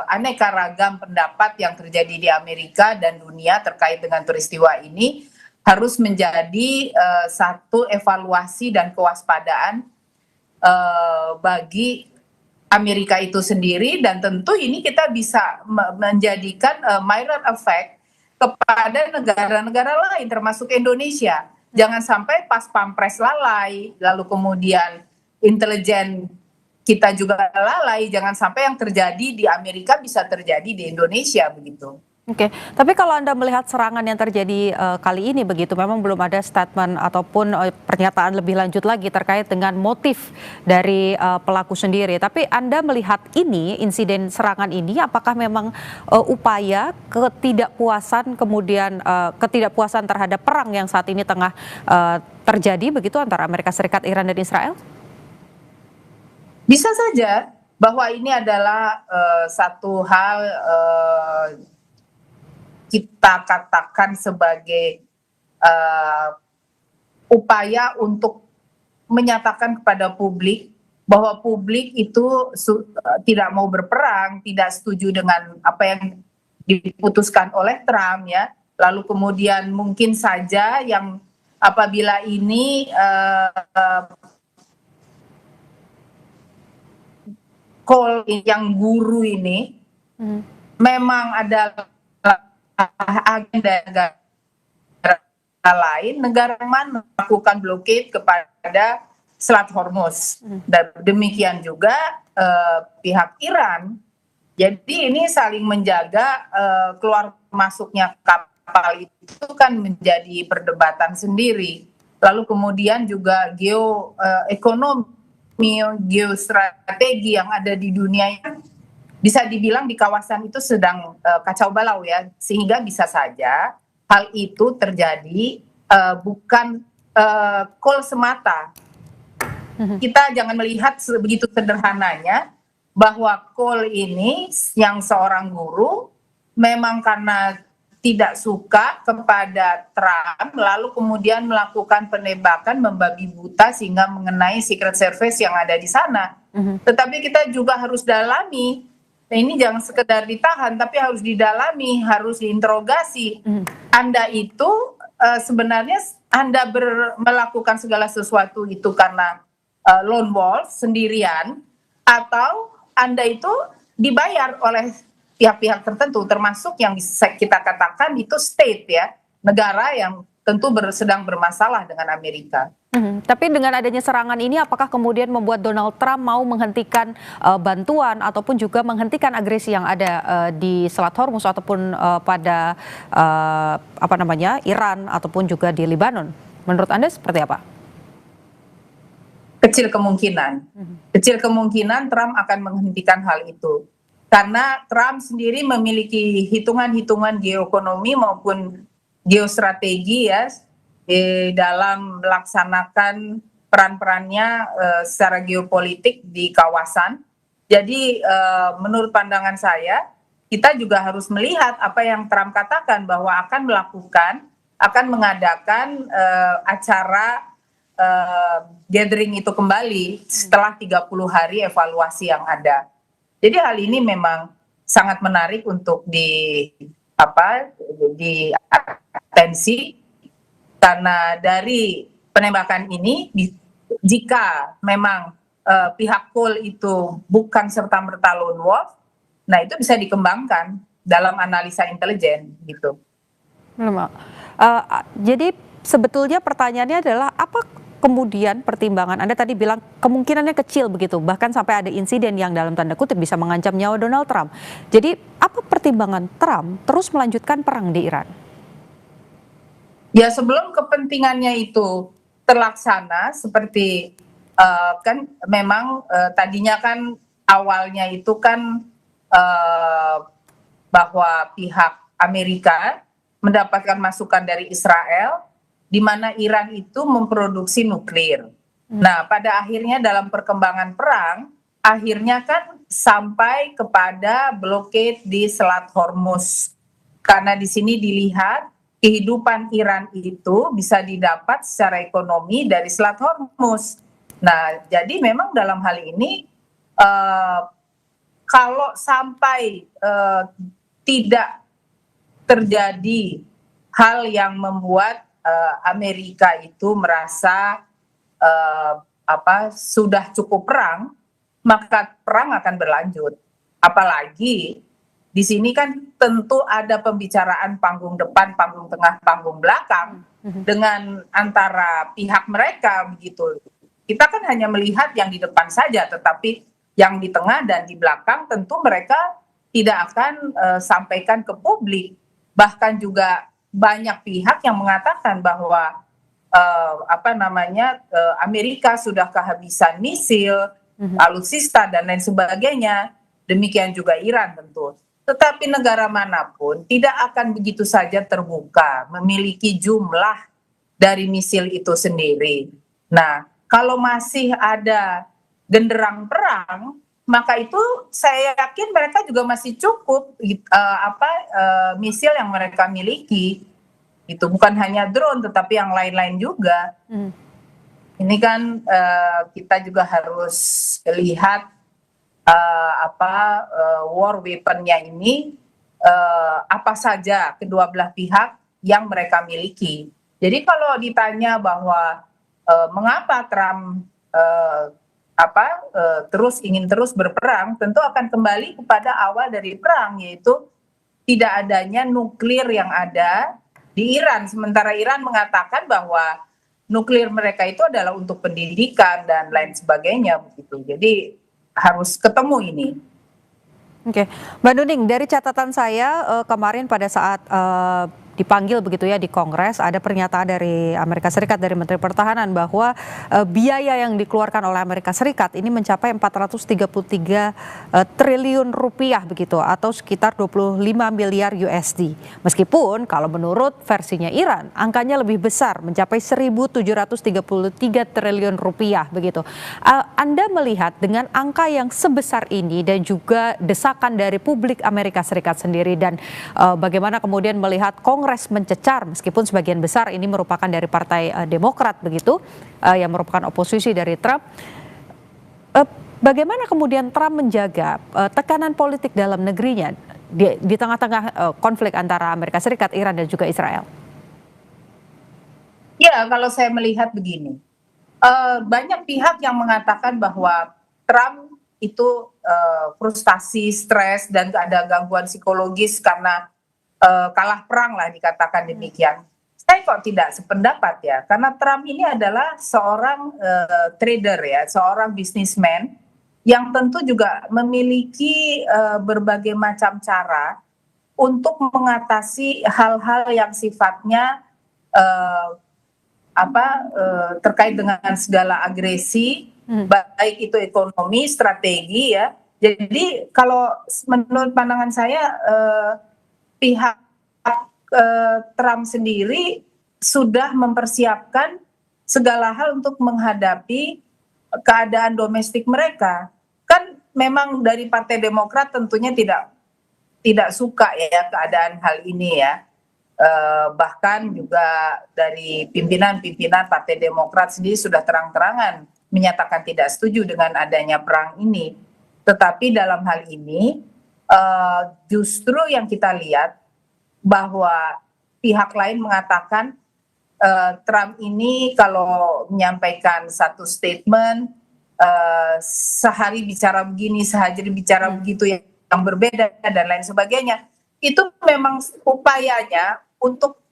V: aneka ragam pendapat yang terjadi di Amerika dan dunia terkait dengan peristiwa ini harus menjadi satu evaluasi dan kewaspadaan bagi Amerika itu sendiri, dan tentu ini kita bisa menjadikan mirror effect kepada negara-negara lain termasuk Indonesia. Jangan sampai pas pampres lalai, lalu kemudian intelijen kita juga lalai, jangan sampai yang terjadi di Amerika bisa terjadi di Indonesia begitu.
A: Oke, tapi kalau Anda melihat serangan yang terjadi kali ini begitu, memang belum ada statement ataupun pernyataan lebih lanjut lagi terkait dengan motif dari pelaku sendiri. Tapi Anda melihat ini, insiden serangan ini, apakah memang upaya ketidakpuasan kemudian ketidakpuasan terhadap perang yang saat ini tengah terjadi begitu antara Amerika Serikat, Iran dan Israel?
V: Bisa saja bahwa ini adalah satu hal kita katakan sebagai upaya untuk menyatakan kepada publik bahwa publik itu tidak mau berperang, tidak setuju dengan apa yang diputuskan oleh Trump ya. Lalu kemudian mungkin saja yang apabila ini call yang guru ini memang ada agenda negara lain, negara mana melakukan blockade kepada Selat Hormuz. Dan demikian juga pihak Iran. Jadi ini saling menjaga keluar masuknya kapal itu kan menjadi perdebatan sendiri. Lalu kemudian juga geoekonomi, geostrategi yang ada di dunia ini bisa dibilang di kawasan itu sedang kacau balau ya, sehingga bisa saja hal itu terjadi bukan call semata. Kita jangan melihat begitu sederhananya bahwa call ini yang seorang guru memang karena tidak suka kepada Trump lalu kemudian melakukan penembakan membabi buta sehingga mengenai Secret Service yang ada di sana. Tetapi kita juga harus dalami. Nah, ini jangan sekedar ditahan tapi harus didalami, harus diinterogasi. Anda itu sebenarnya Anda melakukan segala sesuatu itu karena lone wolf sendirian atau Anda itu dibayar oleh pihak-pihak tertentu termasuk yang bisa kita katakan itu state ya, negara yang tentu sedang bermasalah dengan Amerika.
A: Tapi dengan adanya serangan ini apakah kemudian membuat Donald Trump mau menghentikan bantuan ataupun juga menghentikan agresi yang ada di Selat Hormuz ataupun pada Iran ataupun juga di Lebanon? Menurut Anda seperti apa?
V: Kecil kemungkinan Trump akan menghentikan hal itu. Karena Trump sendiri memiliki hitungan-hitungan geoekonomi maupun geostrategi ya dalam melaksanakan peran-perannya secara geopolitik di kawasan. Jadi menurut pandangan saya, kita juga harus melihat apa yang Trump katakan bahwa akan mengadakan acara gathering itu kembali setelah 30 hari evaluasi yang ada. Jadi hal ini memang sangat menarik untuk diatensi karena dari penembakan ini jika memang pihak call itu bukan serta-merta lone wolf, nah itu bisa dikembangkan dalam analisa intelijen gitu.
A: Jadi sebetulnya pertanyaannya adalah apa kemudian pertimbangan Anda tadi bilang kemungkinannya kecil begitu, bahkan sampai ada insiden yang dalam tanda kutip bisa mengancam nyawa Donald Trump. Jadi apa pertimbangan Trump terus melanjutkan perang di Iran?
V: Ya sebelum kepentingannya itu terlaksana seperti kan memang tadinya kan awalnya itu kan bahwa pihak Amerika mendapatkan masukan dari Israel di mana Iran itu memproduksi nuklir. Nah, pada akhirnya dalam perkembangan perang, akhirnya kan sampai kepada blockade di Selat Hormuz. Karena di sini dilihat kehidupan Iran itu bisa didapat secara ekonomi dari Selat Hormuz. Nah, jadi memang dalam hal ini kalau sampai tidak terjadi hal yang membuat Amerika itu merasa sudah cukup perang, maka perang akan berlanjut. Apalagi di sini kan tentu ada pembicaraan panggung depan, panggung tengah, panggung belakang dengan antara pihak mereka begitu. Kita kan hanya melihat yang di depan saja, tetapi yang di tengah dan di belakang tentu mereka tidak akan sampaikan ke publik. Bahkan juga banyak pihak yang mengatakan bahwa Amerika sudah kehabisan misil, alutsista dan lain sebagainya. Demikian juga Iran tentu. Tetapi negara manapun tidak akan begitu saja terbuka memiliki jumlah dari misil itu sendiri. Nah, kalau masih ada genderang perang, maka itu saya yakin mereka juga masih cukup misil yang mereka miliki. Itu bukan hanya drone tetapi yang lain-lain juga. Ini kan kita juga harus lihat war weaponnya ini apa saja kedua belah pihak yang mereka miliki. Jadi kalau ditanya bahwa mengapa Trump ingin terus berperang, tentu akan kembali kepada awal dari perang, yaitu tidak adanya nuklir yang ada di Iran. Sementara Iran mengatakan bahwa nuklir mereka itu adalah untuk pendidikan dan lain sebagainya begitu. Jadi harus ketemu ini.
A: Oke, Mbak Nuning, dari catatan saya kemarin pada saat dipanggil begitu ya di Kongres, ada pernyataan dari Amerika Serikat, dari Menteri Pertahanan, bahwa biaya yang dikeluarkan oleh Amerika Serikat ini mencapai 433 triliun rupiah begitu, atau sekitar 25 miliar USD. Meskipun kalau menurut versinya Iran, angkanya lebih besar, mencapai 1.733 triliun rupiah begitu. Anda melihat dengan angka yang sebesar ini dan juga desakan dari publik Amerika Serikat sendiri, dan bagaimana kemudian melihat Kongres mencecar, meskipun sebagian besar ini merupakan dari Partai Demokrat begitu, yang merupakan oposisi dari Trump. Bagaimana kemudian Trump menjaga tekanan politik dalam negerinya di tengah-tengah konflik antara Amerika Serikat, Iran, dan juga Israel?
V: Ya, kalau saya melihat begini, banyak pihak yang mengatakan bahwa Trump itu frustasi, stres, dan ada gangguan psikologis karena kalah perang lah, dikatakan demikian. Saya kok tidak sependapat ya, karena Trump ini adalah seorang trader ya, seorang bisnismen yang tentu juga memiliki berbagai macam cara untuk mengatasi hal-hal yang sifatnya terkait dengan segala agresi, baik itu ekonomi, strategi ya. Jadi kalau menurut pandangan saya, pihak Trump sendiri sudah mempersiapkan segala hal untuk menghadapi keadaan domestik mereka. Kan memang dari Partai Demokrat tentunya tidak suka ya keadaan hal ini ya. Bahkan juga dari pimpinan Partai Demokrat sendiri sudah terang-terangan menyatakan tidak setuju dengan adanya perang ini. Tetapi dalam hal ini justru yang kita lihat bahwa pihak lain mengatakan Trump ini kalau menyampaikan satu statement, sehari bicara begini, sehari bicara begitu yang berbeda dan lain sebagainya, itu memang upayanya untuk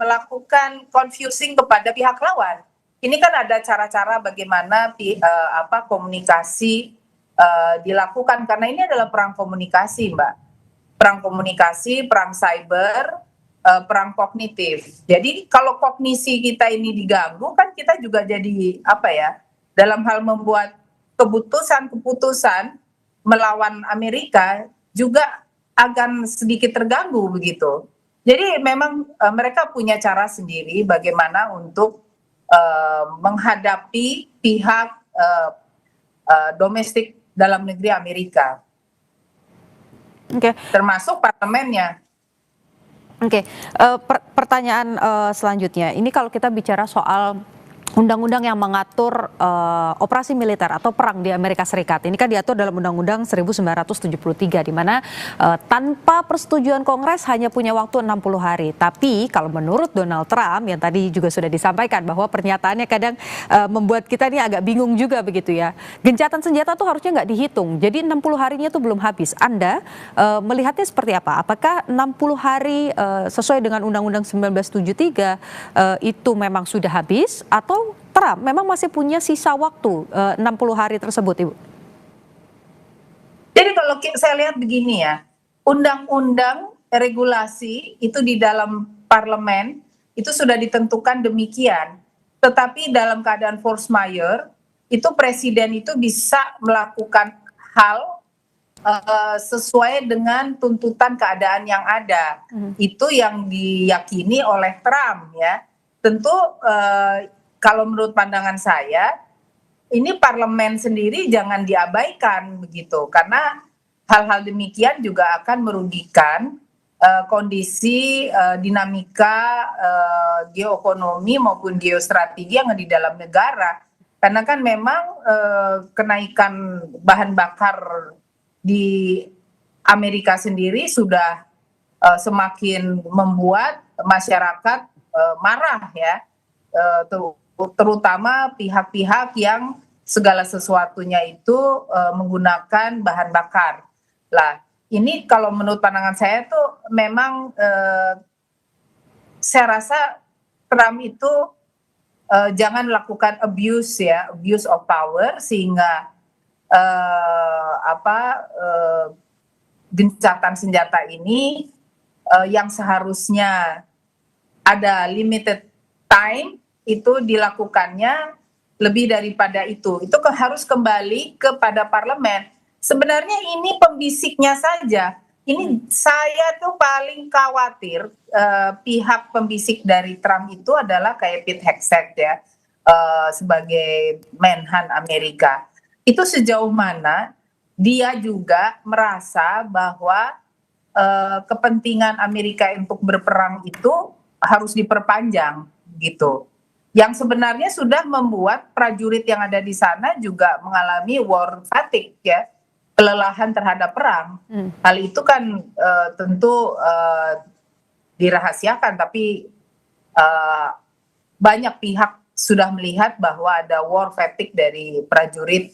V: melakukan confusing kepada pihak lawan. Ini kan ada cara-cara bagaimana komunikasi dilakukan, karena ini adalah perang komunikasi, Mbak. Perang komunikasi, perang cyber, perang kognitif. Jadi kalau kognisi kita ini diganggu, kan kita juga jadi dalam hal membuat keputusan melawan Amerika juga akan sedikit terganggu begitu. Jadi memang mereka punya cara sendiri bagaimana untuk menghadapi pihak domestik dalam negeri Amerika, termasuk parlemennya.
A: Pertanyaan selanjutnya, ini kalau kita bicara soal undang-undang yang mengatur operasi militer atau perang di Amerika Serikat. Ini kan diatur dalam Undang-Undang 1973, di mana tanpa persetujuan Kongres hanya punya waktu 60 hari. Tapi kalau menurut Donald Trump, yang tadi juga sudah disampaikan bahwa pernyataannya kadang membuat kita ini agak bingung juga begitu ya. Gencatan senjata tuh harusnya nggak dihitung. Jadi 60 harinya tuh belum habis. Anda melihatnya seperti apa? Apakah 60 hari sesuai dengan Undang-Undang 1973 itu memang sudah habis, atau Trump memang masih punya sisa waktu 60 hari tersebut, Ibu?
V: Jadi kalau saya lihat begini ya, undang-undang regulasi itu di dalam parlemen itu sudah ditentukan demikian. Tetapi dalam keadaan force majeure, itu presiden itu bisa melakukan hal sesuai dengan tuntutan keadaan yang ada. Itu yang diyakini oleh Trump ya. Tentu kalau menurut pandangan saya, ini parlemen sendiri jangan diabaikan begitu, karena hal-hal demikian juga akan merugikan kondisi dinamika geoekonomi maupun geostrategi yang ada di dalam negara. Karena kan memang kenaikan bahan bakar di Amerika sendiri sudah semakin membuat masyarakat marah ya, terutama pihak-pihak yang segala sesuatunya itu menggunakan bahan bakar. Lah, ini kalau menurut pandangan saya tuh memang saya rasa Trump itu jangan lakukan abuse of power sehingga gencatan senjata ini yang seharusnya ada limited time itu dilakukannya lebih daripada itu harus kembali kepada parlemen. Sebenarnya ini pembisiknya saja. Ini saya tuh paling khawatir pihak pembisik dari Trump itu adalah kayak Pete Hegseth ya, sebagai Menhan Amerika. Itu sejauh mana dia juga merasa bahwa kepentingan Amerika untuk berperang itu harus diperpanjang gitu. Yang sebenarnya sudah membuat prajurit yang ada di sana juga mengalami war fatigue ya, kelelahan terhadap perang. Hal itu kan tentu dirahasiakan, tapi banyak pihak sudah melihat bahwa ada war fatigue dari prajurit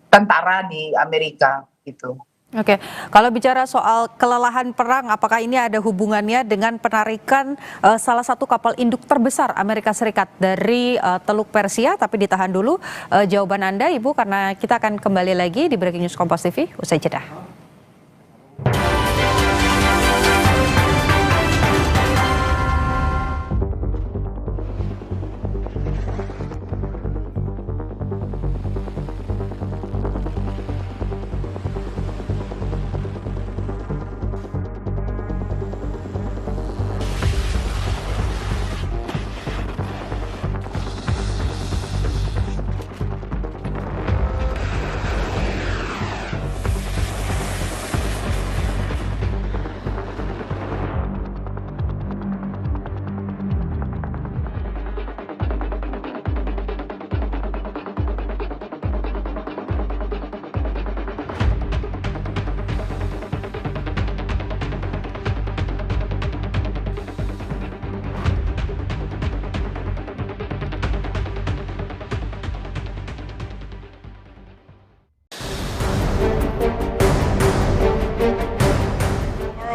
V: tentara di Amerika gitu.
A: Oke, kalau bicara soal kelelahan perang, apakah ini ada hubungannya dengan penarikan salah satu kapal induk terbesar Amerika Serikat dari Teluk Persia? Tapi ditahan dulu jawaban Anda, Ibu, karena kita akan kembali lagi di Breaking News Kompas TV usai jeda.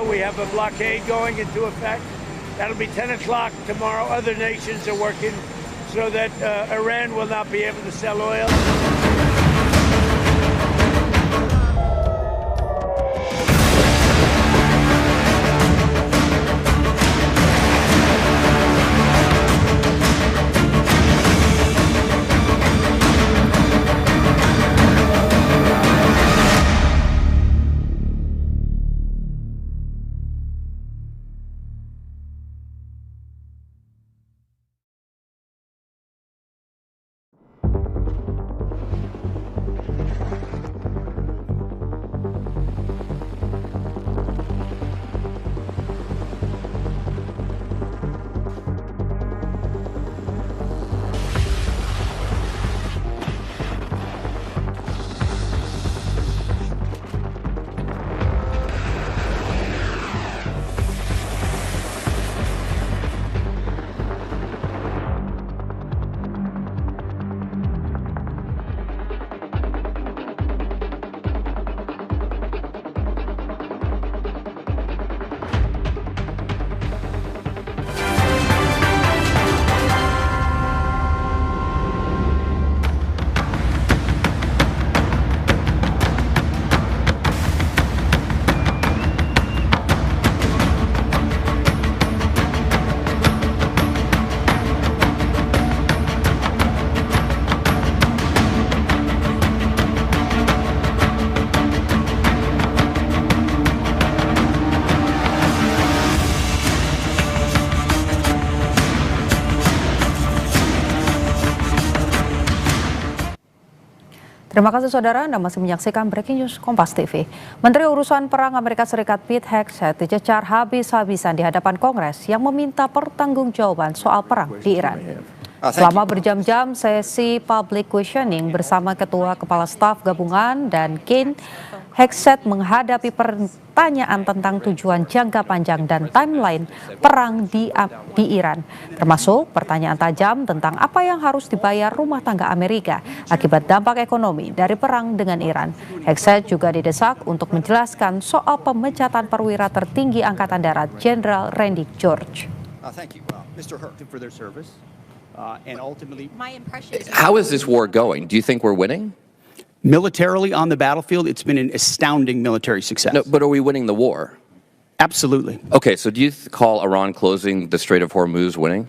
P: We have a blockade going into effect. That'll be 10 o'clock tomorrow. Other nations are working so that Iran will not be able to sell oil.
A: Terima kasih saudara, Anda masih menyaksikan Breaking News Kompas TV. Menteri Urusan Perang Amerika Serikat Pete Hegseth dicecar habis-habisan di hadapan Kongres yang meminta pertanggungjawaban soal perang di Iran. Selama berjam-jam sesi public questioning bersama Ketua Kepala Staf Gabungan dan Ken, Hegseth menghadapi pertanyaan tentang tujuan jangka panjang dan timeline perang di Iran, termasuk pertanyaan tajam tentang apa yang harus dibayar rumah tangga Amerika akibat dampak ekonomi dari perang dengan Iran. Hegseth juga didesak untuk menjelaskan soal pemecatan perwira tertinggi Angkatan Darat Jenderal Randy George.
B: How is this war going? Do you think we're winning?
M: Militarily on the battlefield, it's been an astounding military success.
B: No, but are we winning the war?
M: Absolutely.
B: Okay, so do you call Iran closing the Strait of Hormuz winning?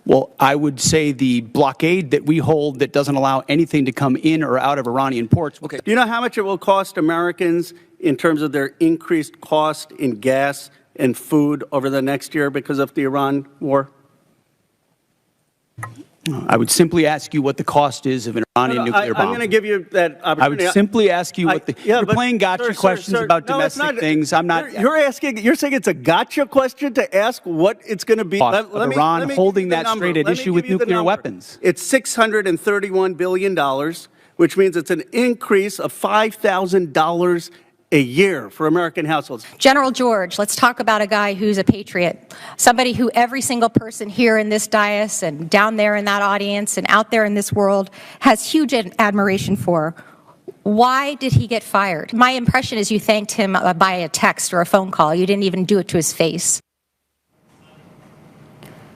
M: Well, I would say the blockade that we hold that doesn't allow anything to come in or out of Iranian ports.
N: Do you know how much it will cost Americans in terms of their increased cost in gas and food over the next year because of the Iran war?
M: I would simply ask you what the cost is of an Iranian nuclear bomb.
N: I'm going to give you that opportunity.
M: I would simply ask you what you're playing gotcha questions about domestic things. I'm not.
N: You're saying it's a gotcha question to ask what it's going to be.
M: Iran holding that straight at issue with nuclear weapons.
N: It's $631 billion, which means it's an increase of $5,000 a year for American households.
K: General George, let's talk about a guy who's a patriot, somebody who every single person here in this dais and down there in that audience and out there in this world has huge admiration for. Why did he get fired? My impression is you thanked him by a text or a phone call. You didn't even do it to his face.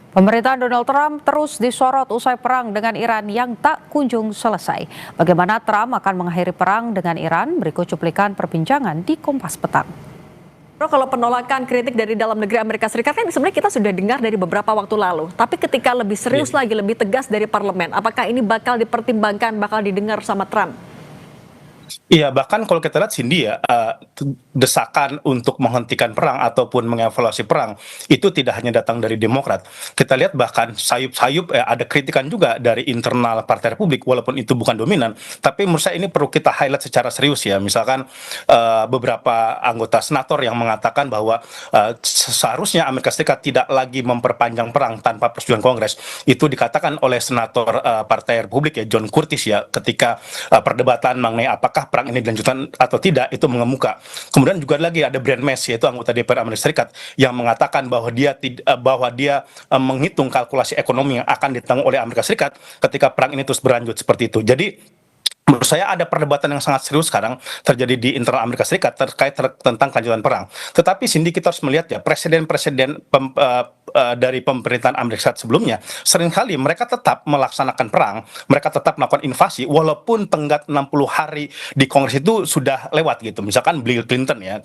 A: Pemerintahan Donald Trump terus disorot usai perang dengan Iran yang tak kunjung selesai. Bagaimana Trump akan mengakhiri perang dengan Iran? Berikut cuplikan perbincangan di Kompas Petang.
U: Kalau penolakan kritik dari dalam negeri Amerika Serikat kan sebenarnya kita sudah dengar dari beberapa waktu lalu. Tapi ketika lebih serius lagi, lebih tegas dari parlemen, apakah ini bakal dipertimbangkan, bakal didengar sama Trump?
W: Iya, bahkan kalau kita lihat Cindy ya, desakan untuk menghentikan perang ataupun mengevaluasi perang itu tidak hanya datang dari Demokrat. Kita lihat bahkan sayup-sayup ada kritikan juga dari internal Partai Republik, walaupun itu bukan dominan. Tapi menurut saya ini perlu kita highlight secara serius ya. Misalkan beberapa anggota senator yang mengatakan bahwa seharusnya Amerika Serikat tidak lagi memperpanjang perang tanpa persetujuan Kongres. Itu dikatakan oleh senator Partai Republik ya, John Curtis ya, ketika perdebatan mengenai apakah perang ini dilanjutkan atau tidak itu mengemuka. Kemudian juga lagi ada Brad Mess yaitu anggota DPR Amerika Serikat yang mengatakan bahwa dia menghitung kalkulasi ekonomi yang akan ditanggung oleh Amerika Serikat ketika perang ini terus berlanjut seperti itu. Jadi menurut saya ada perdebatan yang sangat serius sekarang terjadi di internal Amerika Serikat terkait tentang kelanjutan perang. Tetapi Cindy kita harus melihat ya presiden-presiden dari pemerintahan Amerika Serikat sebelumnya seringkali mereka tetap melaksanakan perang, mereka tetap melakukan invasi walaupun tenggat 60 hari di Kongres itu sudah lewat gitu. Misalkan Bill Clinton ya,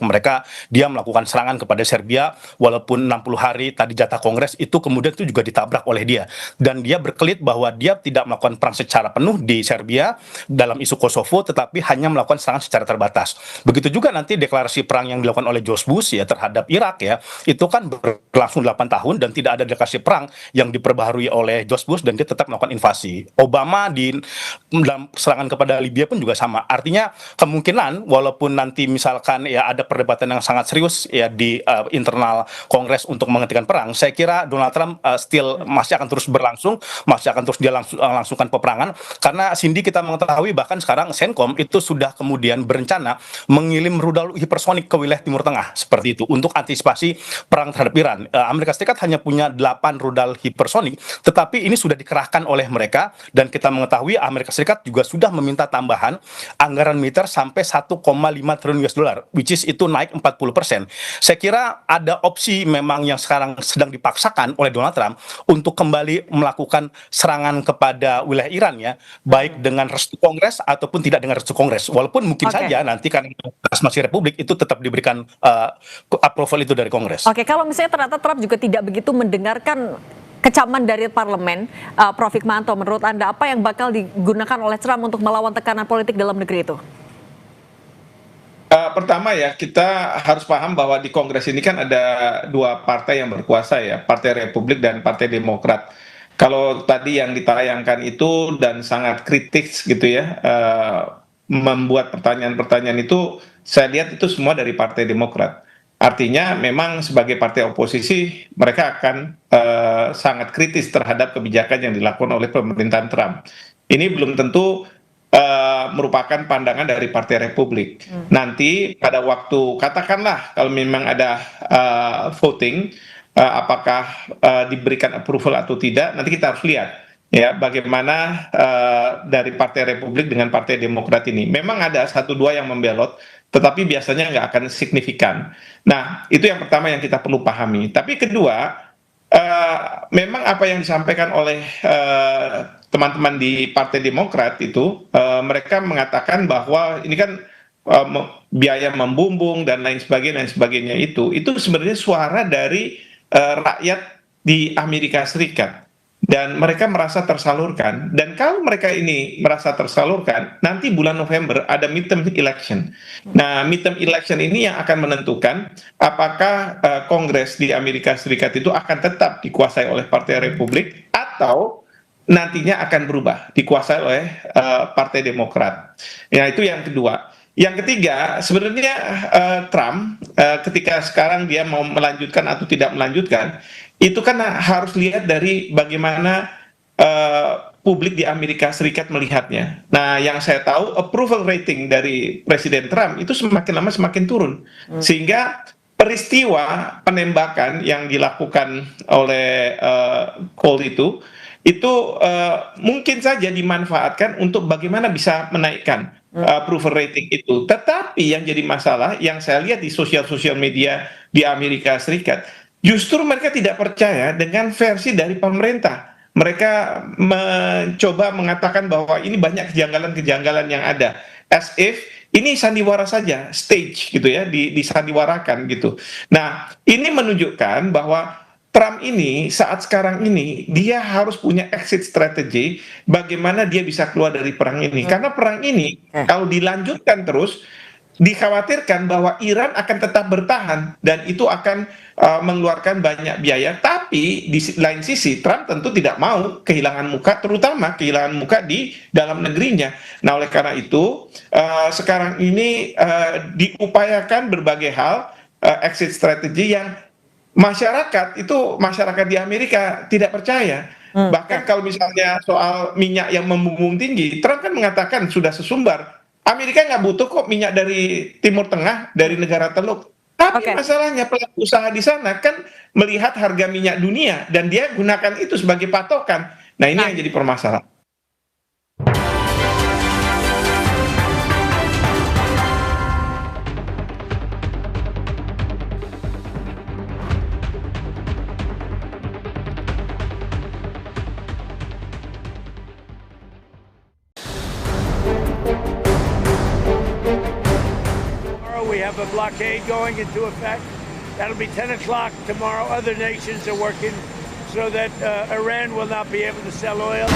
W: dia melakukan serangan kepada Serbia walaupun 60 hari tadi jatah Kongres itu kemudian itu juga ditabrak oleh dia. Dan dia berkelit bahwa dia tidak melakukan perang secara penuh di Serbia dalam isu Kosovo tetapi hanya melakukan serangan secara terbatas. Begitu juga nanti deklarasi perang yang dilakukan oleh George Bush ya terhadap Irak ya, itu kan berlangsung 8 tahun dan tidak ada deklarasi perang yang diperbaharui oleh George Bush dan dia tetap melakukan invasi. Obama dalam serangan kepada Libya pun juga sama. Artinya kemungkinan walaupun nanti misalkan ya ada perdebatan yang sangat serius ya di internal Kongres untuk menghentikan perang, saya kira Donald Trump still masih akan terus berlangsung, masih akan terus dia langsungkan peperangan karena Cindy kita mengetahui bahkan sekarang CENTCOM itu sudah kemudian berencana mengirim rudal hipersonik ke wilayah Timur Tengah seperti itu untuk antisipasi perang terhadap Iran. Amerika Serikat hanya punya 8 rudal hipersonik, tetapi ini sudah dikerahkan oleh mereka dan kita mengetahui Amerika Serikat juga sudah meminta tambahan anggaran militer sampai 1,5 triliun US dollar, which is itu naik 40%. Saya kira ada opsi memang yang sekarang sedang dipaksakan oleh Donald Trump untuk kembali melakukan serangan kepada wilayah Iran ya, baik dengan restu Kongres ataupun tidak dengan restu Kongres. Walaupun mungkin saja nanti karena masih Republik itu tetap diberikan approval itu dari Kongres.
U: Oke, kalau misalnya ternyata Trump juga tidak begitu mendengarkan kecaman dari parlemen, Prof. Hikmahanto, menurut Anda apa yang bakal digunakan oleh Trump untuk melawan tekanan politik dalam negeri itu?
X: Pertama ya, kita harus paham bahwa di Kongres ini kan ada dua partai yang berkuasa ya, Partai Republik dan Partai Demokrat. Kalau tadi yang ditayangkan itu dan sangat kritis gitu ya, membuat pertanyaan-pertanyaan itu, saya lihat itu semua dari Partai Demokrat. Artinya memang sebagai partai oposisi mereka akan sangat kritis terhadap kebijakan yang dilakukan oleh pemerintahan Trump. Ini belum tentu merupakan pandangan dari Partai Republik. Nanti pada waktu katakanlah kalau memang ada voting, apakah diberikan approval atau tidak, nanti kita harus lihat ya bagaimana dari Partai Republik dengan Partai Demokrat ini. Memang ada satu dua yang membelot, tetapi biasanya nggak akan signifikan. Nah, itu yang pertama yang kita perlu pahami. Tapi kedua, memang apa yang disampaikan oleh teman-teman di Partai Demokrat itu, mereka mengatakan bahwa ini kan biaya membumbung dan lain sebagainya itu sebenarnya suara dari rakyat di Amerika Serikat. Dan mereka merasa tersalurkan. Dan kalau mereka ini merasa tersalurkan, nanti bulan November ada midterm election. Nah, midterm election ini yang akan menentukan apakah Kongres di Amerika Serikat itu akan tetap dikuasai oleh Partai Republik atau nantinya akan berubah, dikuasai oleh Partai Demokrat. Ya, itu yang kedua. Yang ketiga, sebenarnya Trump ketika sekarang dia mau melanjutkan atau tidak melanjutkan, itu kan harus lihat dari bagaimana publik di Amerika Serikat melihatnya. Nah, yang saya tahu approval rating dari Presiden Trump itu semakin lama semakin turun. Sehingga peristiwa penembakan yang dilakukan oleh Cole itu mungkin saja dimanfaatkan untuk bagaimana bisa menaikkan approval rating itu. Tetapi yang jadi masalah, yang saya lihat di sosial media di Amerika Serikat, justru mereka tidak percaya dengan versi dari pemerintah. Mereka mencoba mengatakan bahwa ini banyak kejanggalan-kejanggalan yang ada. As if ini sandiwara saja, stage gitu ya, disandiwarakan gitu. Nah, ini menunjukkan bahwa Trump ini saat sekarang ini dia harus punya exit strategy bagaimana dia bisa keluar dari perang ini. Karena perang ini kalau dilanjutkan terus dikhawatirkan bahwa Iran akan tetap bertahan dan itu akan mengeluarkan banyak biaya. Tapi di lain sisi Trump tentu tidak mau kehilangan muka, terutama kehilangan muka di dalam negerinya. Nah, oleh karena itu sekarang ini diupayakan berbagai hal exit strategy yang masyarakat di Amerika tidak percaya. Bahkan kalau misalnya soal minyak yang membumbung tinggi, Trump kan mengatakan sudah sesumbar. Amerika nggak butuh kok minyak dari Timur Tengah, dari negara Teluk. Tapi masalahnya pelaku usaha di sana kan melihat harga minyak dunia dan dia gunakan itu sebagai patokan. Nah, ini yang jadi permasalahan.
P: We have a blockade going into effect. That'll be 10 o'clock tomorrow. Other nations are working so that Iran will not be able to sell oil.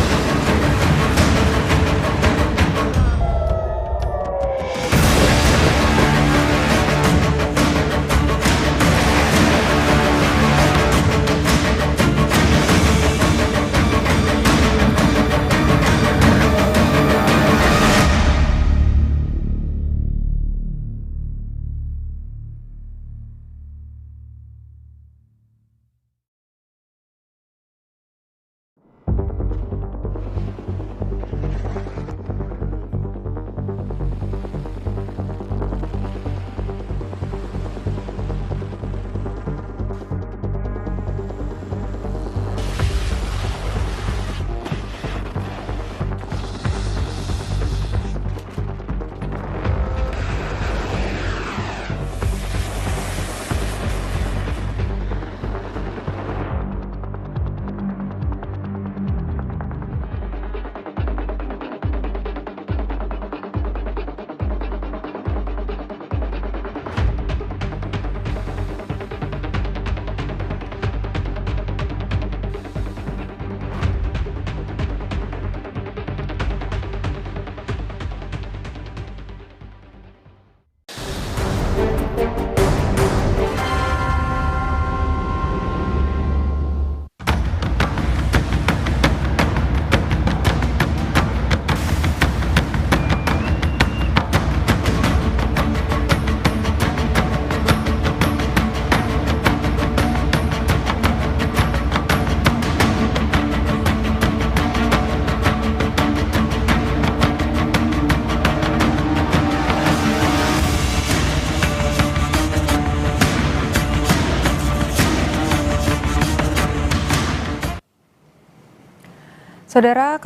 A: Saudara,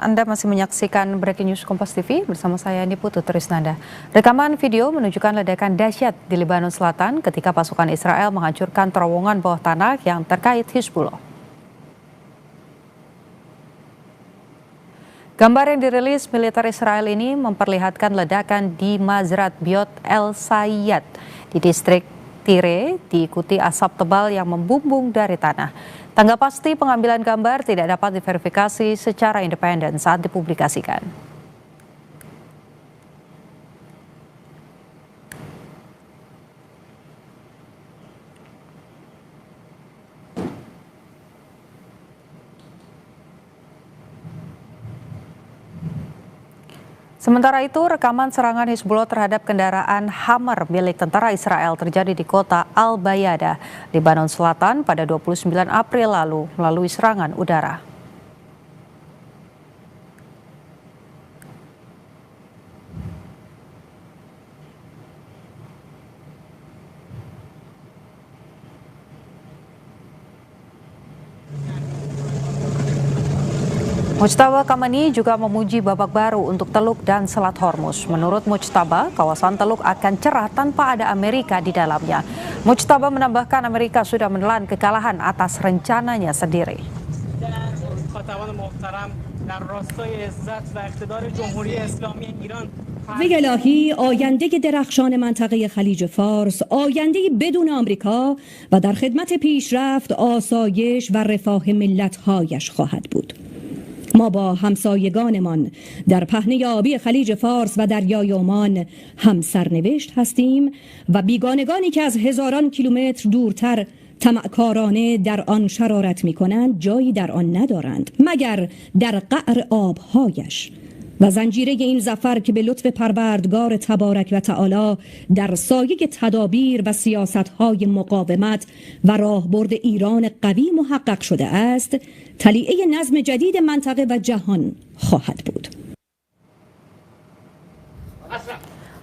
A: Anda masih menyaksikan Breaking News Kompas TV bersama saya Andi Putu Trisnanda. Rekaman video menunjukkan ledakan dahsyat di Lebanon Selatan ketika pasukan Israel menghancurkan terowongan bawah tanah yang terkait Hizbullah. Gambar yang dirilis militer Israel ini memperlihatkan ledakan di Mazrat Bayot El Sayed di distrik Tire, diikuti asap tebal yang membumbung dari tanah. Tanggal pasti pengambilan gambar tidak dapat diverifikasi secara independen saat dipublikasikan. Sementara itu, rekaman serangan Hizbullah terhadap kendaraan Hammer milik tentara Israel terjadi di kota Al-Bayada, Lebanon Selatan pada 29 April lalu melalui serangan udara. Mujtaba Kamani juga memuji babak baru untuk Teluk dan Selat Hormuz. Menurut Mujtaba, kawasan Teluk akan cerah tanpa ada Amerika di dalamnya. Mujtaba menambahkan Amerika sudah menelan kekalahan atas rencananya sendiri.
C: وی الهی آینده درخشان منطقه خلیج فارس، آینده بدون آمریکا و در خدمت پیشرفت، آسایش و رفاه ملت‌هایش خواهد بود. ما با همسایگانمان در پهنه آبی خلیج فارس و دریای عمان هم سرنوشت هستیم و بیگانگانی که از هزاران کیلومتر دورتر طمعکارانه در آن شرارت می کنند جایی در آن ندارند مگر در قعر آبهایش و زنجیره این ظفر که به لطف پروردگار تبارک و تعالی در سایه تدابیر و سیاست‌های مقاومت و راهبرد ایران قوی محقق شده است، تلیعه نظم جدید منطقه و جهان خواهد بود.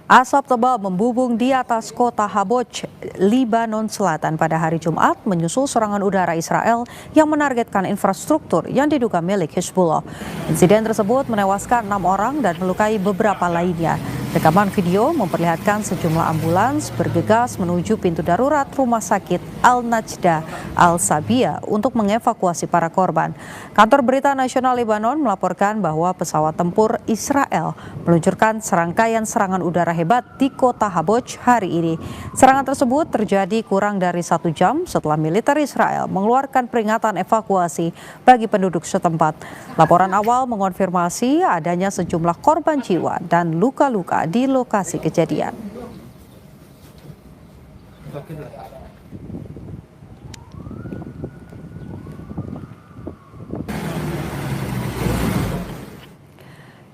A: Asap tebal membumbung di atas kota Haboch, Lebanon Selatan pada hari Jumat menyusul serangan udara Israel yang menargetkan infrastruktur yang diduga milik Hizbullah. Insiden tersebut menewaskan 6 orang dan melukai beberapa lainnya. Rekaman video memperlihatkan sejumlah ambulans bergegas menuju pintu darurat Rumah Sakit Al-Najdah Al-Sabia untuk mengevakuasi para korban. Kantor Berita Nasional Lebanon melaporkan bahwa pesawat tempur Israel meluncurkan serangkaian serangan udara hebat di kota Haboch hari ini. Serangan tersebut terjadi kurang dari 1 jam setelah militer Israel mengeluarkan peringatan evakuasi bagi penduduk setempat. Laporan awal mengonfirmasi adanya sejumlah korban jiwa dan luka-luka di lokasi kejadian.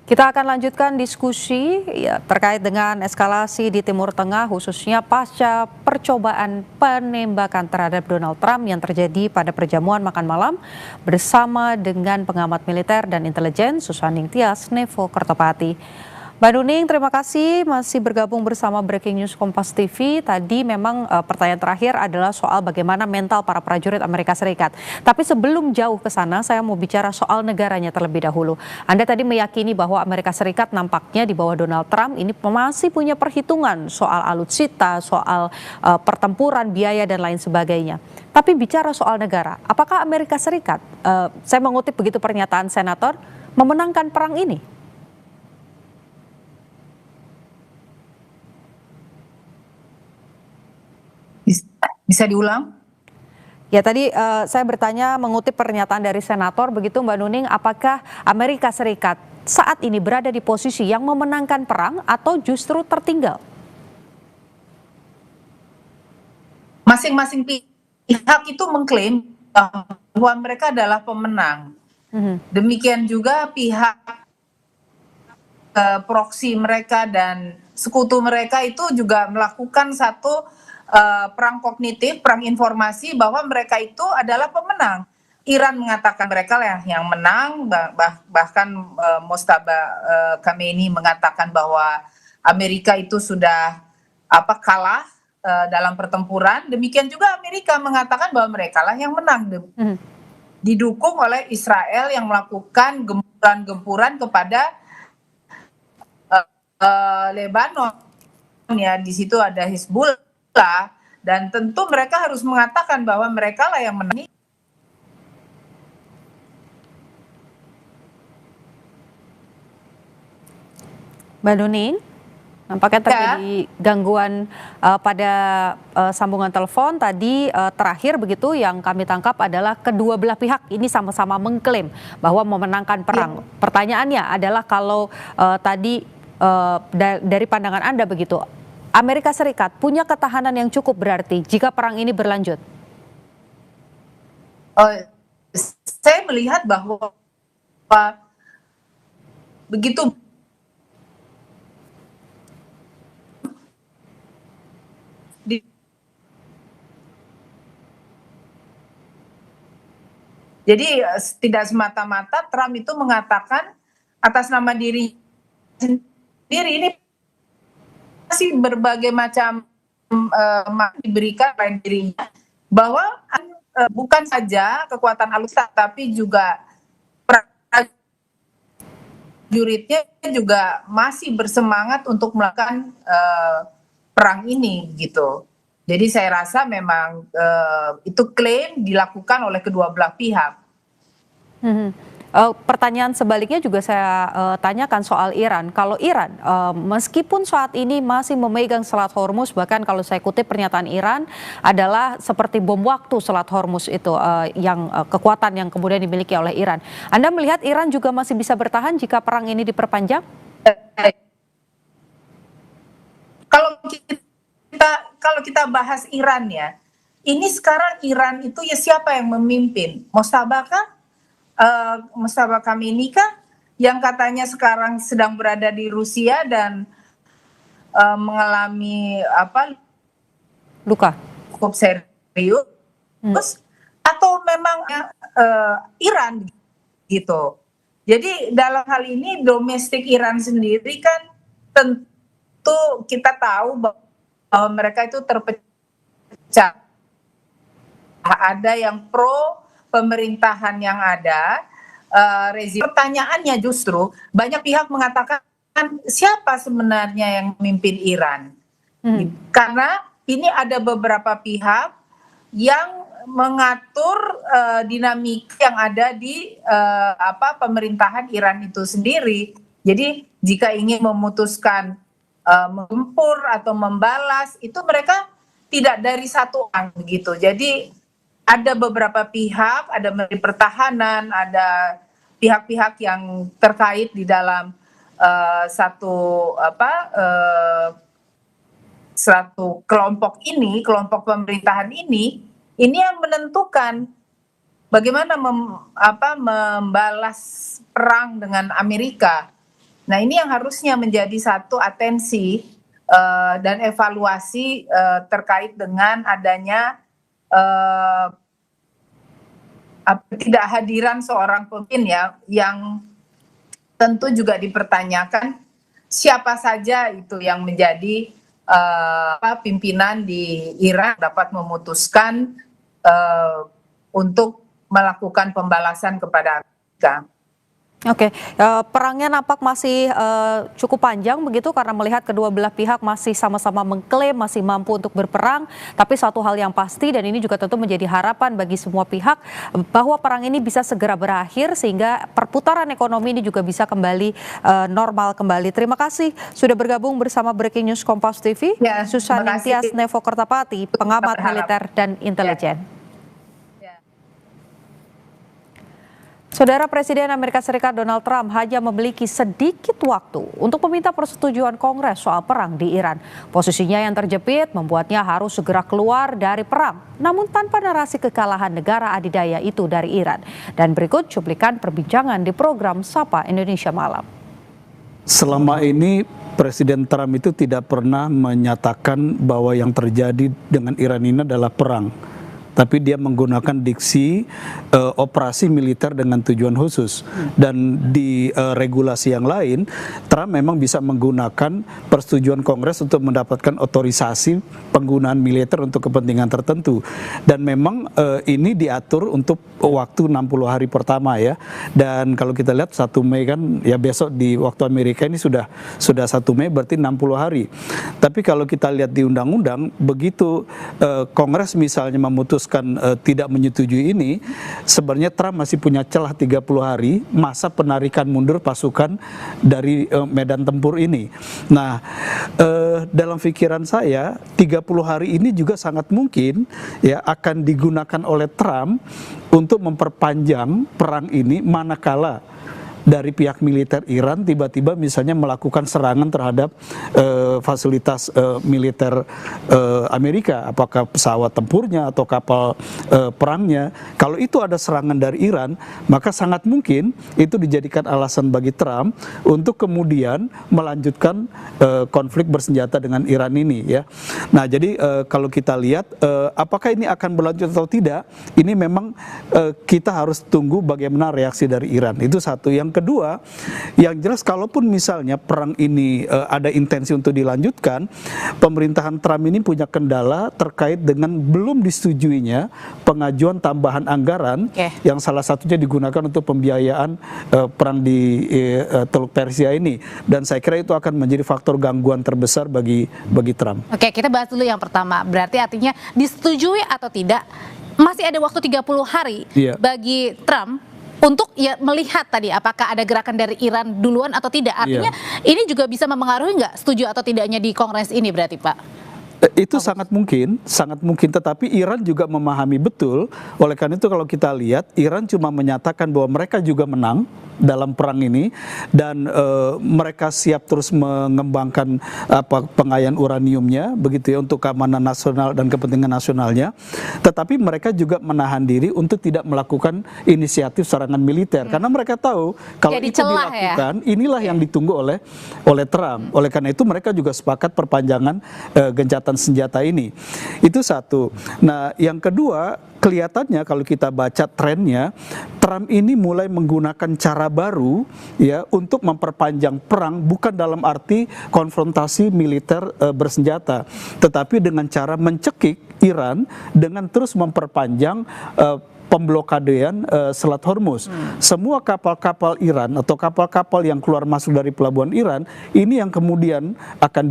A: Kita akan lanjutkan diskusi terkait dengan eskalasi di Timur Tengah, khususnya pasca percobaan penembakan terhadap Donald Trump yang terjadi pada perjamuan makan malam bersama dengan pengamat militer dan intelijen Susaning Tias Nevo Kertopati. Mbak Nuning, terima kasih masih bergabung bersama Breaking News Kompas TV. Tadi memang pertanyaan terakhir adalah soal bagaimana mental para prajurit Amerika Serikat. Tapi sebelum jauh ke sana, saya mau bicara soal negaranya terlebih dahulu. Anda tadi meyakini bahwa Amerika Serikat nampaknya di bawah Donald Trump ini masih punya perhitungan soal alutsista, soal pertempuran, biaya, dan lain sebagainya. Tapi bicara soal negara, apakah Amerika Serikat, saya mengutip begitu pernyataan senator, memenangkan perang ini?
V: Bisa diulang?
A: Ya tadi saya bertanya mengutip pernyataan dari senator begitu Mbak Nuning, apakah Amerika Serikat saat ini berada di posisi yang memenangkan perang atau justru tertinggal?
V: Masing-masing pihak itu mengklaim bahwa mereka adalah pemenang. Demikian juga pihak proksi mereka dan sekutu mereka itu juga melakukan satu perang kognitif, perang informasi bahwa mereka itu adalah pemenang. Iran mengatakan mereka lah yang menang, bahkan Mujtaba Khamenei mengatakan bahwa Amerika itu sudah kalah dalam pertempuran. Demikian juga Amerika mengatakan bahwa mereka lah yang menang. didukung oleh Israel yang melakukan gempuran-gempuran kepada Lebanon. Ya, di situ ada Hizbullah, dan tentu mereka harus mengatakan bahwa mereka lah yang menang.
A: Mbak Nuning, nampaknya terjadi gangguan pada sambungan telepon. Tadi terakhir begitu yang kami tangkap adalah kedua belah pihak ini sama-sama mengklaim bahwa memenangkan perang. Pertanyaannya adalah kalau tadi dari pandangan Anda begitu, Amerika Serikat punya ketahanan yang cukup berarti jika perang ini berlanjut?
V: Saya melihat bahwa begitu jadi tidak semata-mata Trump itu mengatakan atas nama diri sendiri, ini masih berbagai macam diberikan oleh dirinya, bahwa bukan saja kekuatan alutsista tapi juga prajuritnya juga masih bersemangat untuk melakukan perang ini gitu. Jadi saya rasa memang itu klaim dilakukan oleh kedua belah pihak.
A: Pertanyaan sebaliknya juga saya tanyakan soal Iran. Kalau Iran, meskipun saat ini masih memegang Selat Hormuz, bahkan kalau saya kutip pernyataan Iran adalah seperti bom waktu Selat Hormuz itu, yang kekuatan yang kemudian dimiliki oleh Iran. Anda melihat Iran juga masih bisa bertahan jika perang ini diperpanjang?
V: Kalau kita bahas Iran ya, ini sekarang Iran itu ya siapa yang memimpin? Mostabah Khamenei kah yang katanya sekarang sedang berada di Rusia dan mengalami
A: luka
V: cukup serius, atau memang Iran gitu. Jadi dalam hal ini domestik Iran sendiri kan tentu kita tahu bahwa mereka itu terpecah. Ada yang pro pemerintahan yang ada, rezim. Pertanyaannya justru banyak pihak mengatakan siapa sebenarnya yang memimpin Iran? Karena ini ada beberapa pihak yang mengatur dinamika yang ada di pemerintahan Iran itu sendiri. Jadi jika ingin memutuskan menggempur atau membalas, itu mereka tidak dari satu orang begitu. Jadi ada beberapa pihak, ada Menteri Pertahanan, ada pihak-pihak yang terkait di dalam satu kelompok ini, kelompok pemerintahan ini yang menentukan bagaimana membalas perang dengan Amerika. Nah, ini yang harusnya menjadi satu atensi dan evaluasi terkait dengan adanya ketidakhadiran seorang pemimpin ya, yang tentu juga dipertanyakan siapa saja itu yang menjadi pimpinan di Iran dapat memutuskan untuk melakukan pembalasan kepada Amerika.
A: Oke, perangnya nampak masih cukup panjang begitu karena melihat kedua belah pihak masih sama-sama mengklaim masih mampu untuk berperang. Tapi satu hal yang pasti, dan ini juga tentu menjadi harapan bagi semua pihak, bahwa perang ini bisa segera berakhir sehingga perputaran ekonomi ini juga bisa kembali normal kembali. Terima kasih sudah bergabung bersama Breaking News Kompas TV, Susan Nintias Nevo Kertapati, pengamat militer dan intelijen. Saudara, Presiden Amerika Serikat Donald Trump hanya memiliki sedikit waktu untuk meminta persetujuan Kongres soal perang di Iran. Posisinya yang terjepit membuatnya harus segera keluar dari perang, namun tanpa narasi kekalahan negara adidaya itu dari Iran. Dan berikut cuplikan perbincangan di program Sapa Indonesia Malam.
S: Selama ini Presiden Trump itu tidak pernah menyatakan bahwa yang terjadi dengan Iran ini adalah perang. tapi dia menggunakan diksi operasi militer dengan tujuan khusus. Dan di regulasi yang lain, Trump memang bisa menggunakan persetujuan Kongres untuk mendapatkan otorisasi penggunaan militer untuk kepentingan tertentu. Dan memang ini diatur untuk waktu 60 hari pertama ya. Dan kalau kita lihat 1 Mei kan ya besok di waktu Amerika ini sudah 1 Mei berarti 60 hari. Tapi kalau kita lihat di undang-undang, begitu Kongres misalnya memutuskan tidak menyetujui ini, sebenarnya Trump masih punya celah 30 hari masa penarikan mundur pasukan dari medan tempur ini. Nah, dalam pikiran saya 30 hari ini juga sangat mungkin ya akan digunakan oleh Trump untuk memperpanjang perang ini manakala dari pihak militer Iran tiba-tiba misalnya melakukan serangan terhadap fasilitas militer Amerika, apakah pesawat tempurnya atau kapal perangnya. Kalau itu ada serangan dari Iran, maka sangat mungkin itu dijadikan alasan bagi Trump untuk kemudian melanjutkan konflik bersenjata dengan Iran ini ya. Nah, jadi kalau kita lihat apakah ini akan berlanjut atau tidak, ini memang kita harus tunggu bagaimana reaksi dari Iran. Itu satu. Yang kedua, yang jelas kalaupun misalnya perang ini ada intensi untuk dilanjutkan, pemerintahan Trump ini punya kendala terkait dengan belum disetujuinya pengajuan tambahan anggaran yang salah satunya digunakan untuk pembiayaan perang di Teluk Persia ini. Dan saya kira itu akan menjadi faktor gangguan terbesar bagi Trump.
T: Oke, kita bahas dulu yang pertama. Berarti artinya disetujui atau tidak, masih ada waktu 30 hari bagi Trump untuk ya melihat tadi apakah ada gerakan dari Iran duluan atau tidak. Artinya ini juga bisa mempengaruhi nggak setuju atau tidaknya di Kongres ini berarti Pak?
S: Itu sangat mungkin, tetapi Iran juga memahami betul. Oleh karena itu kalau kita lihat, Iran cuma menyatakan bahwa mereka juga menang dalam perang ini dan mereka siap terus mengembangkan pengayaan uraniumnya begitu ya untuk keamanan nasional dan kepentingan nasionalnya. Tetapi mereka juga menahan diri untuk tidak melakukan inisiatif serangan militer karena mereka tahu kalau
T: jadi
S: itu dilakukan inilah yang ditunggu oleh Trump. Oleh karena itu mereka juga sepakat perpanjangan gencatan senjata ini. Itu satu. Nah, yang kedua, kelihatannya kalau kita baca trennya, Trump ini mulai menggunakan cara baru ya untuk memperpanjang perang, bukan dalam arti konfrontasi militer bersenjata, tetapi dengan cara mencekik Iran dengan terus memperpanjang pemblokadean Selat Hormuz. Semua kapal-kapal Iran atau kapal-kapal yang keluar masuk dari pelabuhan Iran ini yang kemudian akan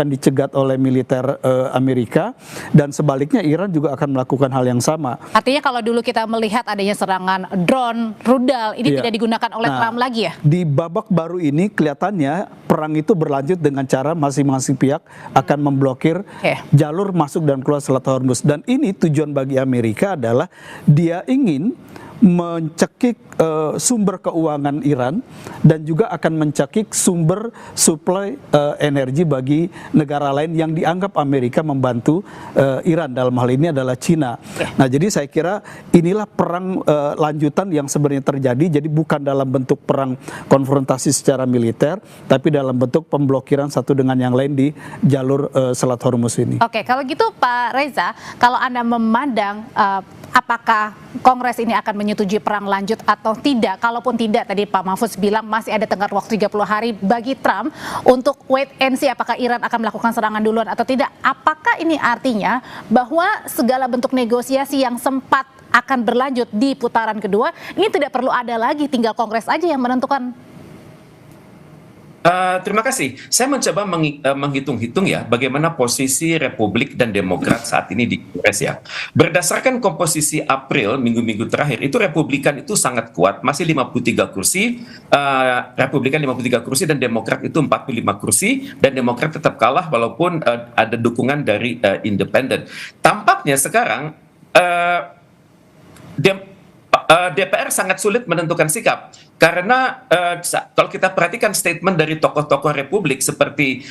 S: dicegat oleh militer Amerika, dan sebaliknya Iran juga akan melakukan hal yang sama.
T: Artinya kalau dulu kita melihat adanya serangan drone, rudal, ini tidak digunakan oleh Trump lagi ya?
S: Di babak baru ini kelihatannya perang itu berlanjut dengan cara masing-masing pihak akan memblokir jalur masuk dan keluar Selat Hormuz. Dan ini tujuan bagi Amerika adalah dia ingin mencekik sumber keuangan Iran dan juga akan mencekik sumber suplai energi bagi negara lain yang dianggap Amerika membantu Iran, dalam hal ini adalah Cina. Nah, jadi saya kira inilah perang lanjutan yang sebenarnya terjadi, jadi bukan dalam bentuk perang konfrontasi secara militer, tapi dalam bentuk pemblokiran satu dengan yang lain di jalur Selat Hormuz ini.
T: Oke, kalau gitu Pak Reza, kalau Anda memandang apakah Kongres ini akan menyetujui perang lanjut atau tidak? Kalaupun tidak, tadi Pak Mahfudz bilang masih ada tenggat waktu 30 hari bagi Trump untuk wait and see apakah Iran akan melakukan serangan duluan atau tidak. Apakah ini artinya bahwa segala bentuk negosiasi yang sempat akan berlanjut di putaran kedua ini tidak perlu ada lagi, tinggal Kongres aja yang menentukan?
L: Terima kasih. Saya mencoba menghitung-hitung ya bagaimana posisi Republik dan Demokrat saat ini di Kongres ya. Berdasarkan komposisi April minggu-minggu terakhir itu Republikan itu sangat kuat, masih 53 kursi, Republikan 53 kursi dan Demokrat itu 45 kursi, dan Demokrat tetap kalah walaupun ada dukungan dari independen. Tampaknya sekarang DPR sangat sulit menentukan sikap karena kalau kita perhatikan statement dari tokoh-tokoh Republik seperti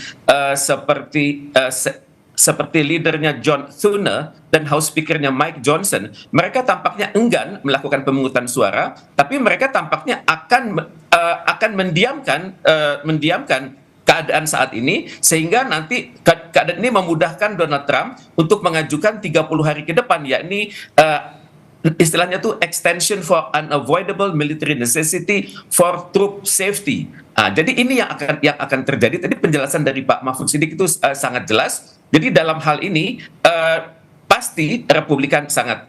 L: leadernya John Thune dan House Speaker-nya Mike Johnson, mereka tampaknya enggan melakukan pemungutan suara, tapi mereka tampaknya akan mendiamkan keadaan saat ini, sehingga nanti keadaan ini memudahkan Donald Trump untuk mengajukan 30 hari ke depan, yakni istilahnya tuh extension for unavoidable military necessity for troop safety. Jadi ini yang akan terjadi. Tadi penjelasan dari Pak Mahfud Siddiq itu sangat jelas. Jadi dalam hal ini pasti Republikan sangat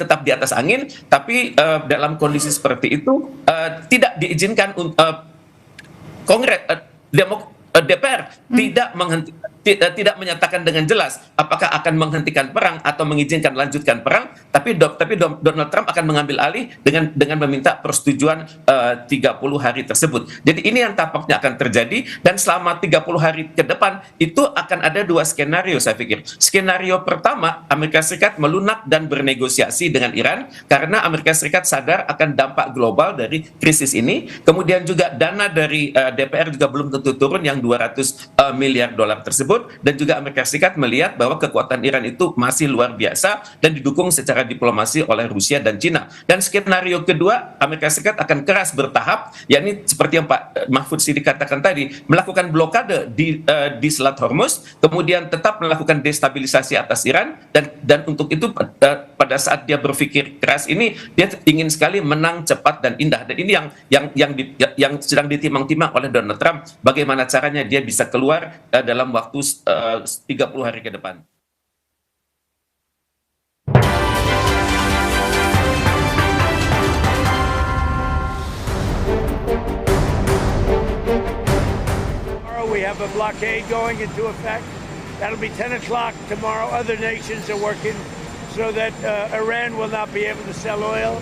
L: tetap di atas angin, tapi dalam kondisi seperti itu tidak diizinkan Kongres DPR tidak menyatakan dengan jelas apakah akan menghentikan perang atau mengizinkan lanjutkan perang, tapi Donald Trump akan mengambil alih dengan meminta persetujuan 30 hari tersebut. Jadi ini yang tampaknya akan terjadi, dan selama 30 hari ke depan itu akan ada dua skenario saya pikir. Skenario pertama, Amerika Serikat melunak dan bernegosiasi dengan Iran karena Amerika Serikat sadar akan dampak global dari krisis ini. Kemudian juga dana dari DPR juga belum tentu turun yang 200 miliar dolar tersebut, dan juga Amerika Serikat melihat bahwa kekuatan Iran itu masih luar biasa dan didukung secara diplomasi oleh Rusia dan Cina. Dan skenario kedua, Amerika Serikat akan keras bertahap, yakni seperti yang Pak Mahfud Siddiq katakan tadi, melakukan blokade di Selat Hormuz, kemudian tetap melakukan destabilisasi atas Iran, dan untuk itu pada saat dia berpikir keras ini, dia ingin sekali menang cepat dan indah. Dan ini yang sedang ditimang-timang oleh Donald Trump, bagaimana caranya dia bisa keluar dalam waktu 30 hari ke depan.
P: Tomorrow we have a blockade going into effect. That'll be 10 o'clock tomorrow. Other nations are working so that Iran will not be able to sell oil.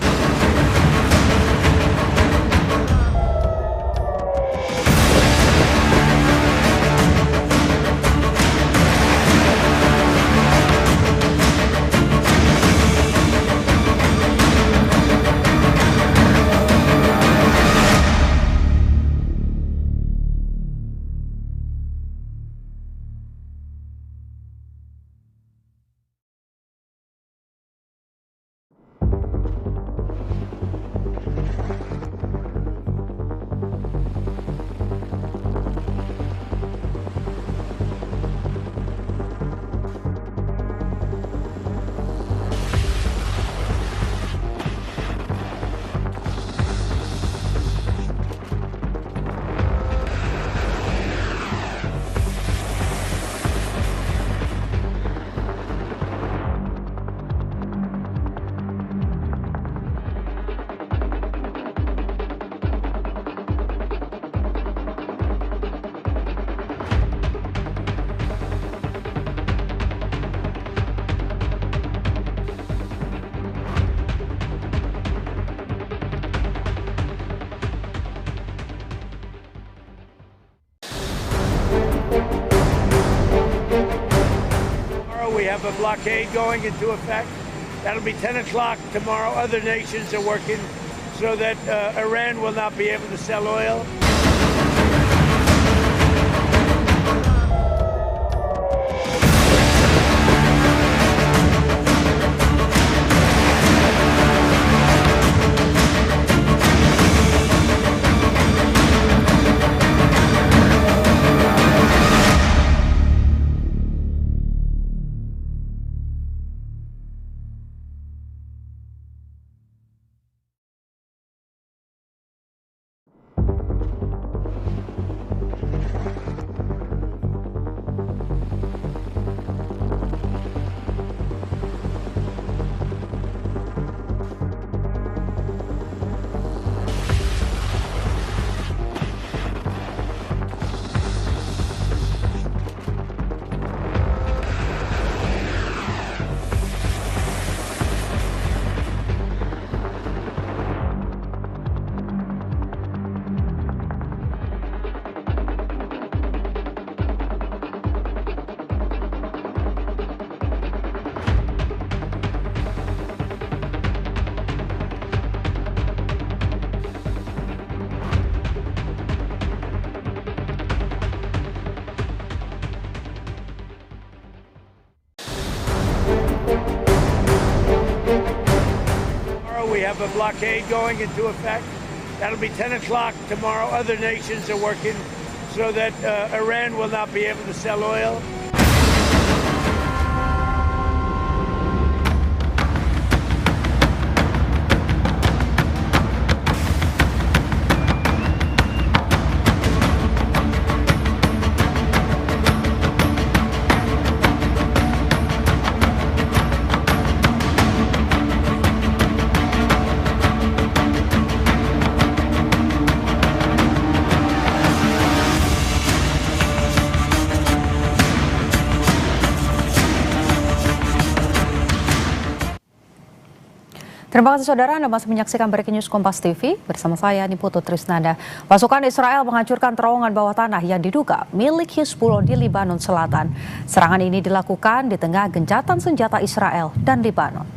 P: We have a blockade going into effect. That'll be 10 o'clock tomorrow. Other nations are working so that Iran will not be able to sell oil. We have a blockade going into effect. That'll be 10 o'clock tomorrow. Other nations are working so that Iran will not be able to sell oil.
A: Terima kasih saudara, Anda masih menyaksikan Breaking News Kompas TV bersama saya Niputu Trisnanda. Pasukan Israel menghancurkan terowongan bawah tanah yang diduga milik Hizbullah di Lebanon Selatan. Serangan ini dilakukan di tengah gencatan senjata Israel dan Lebanon.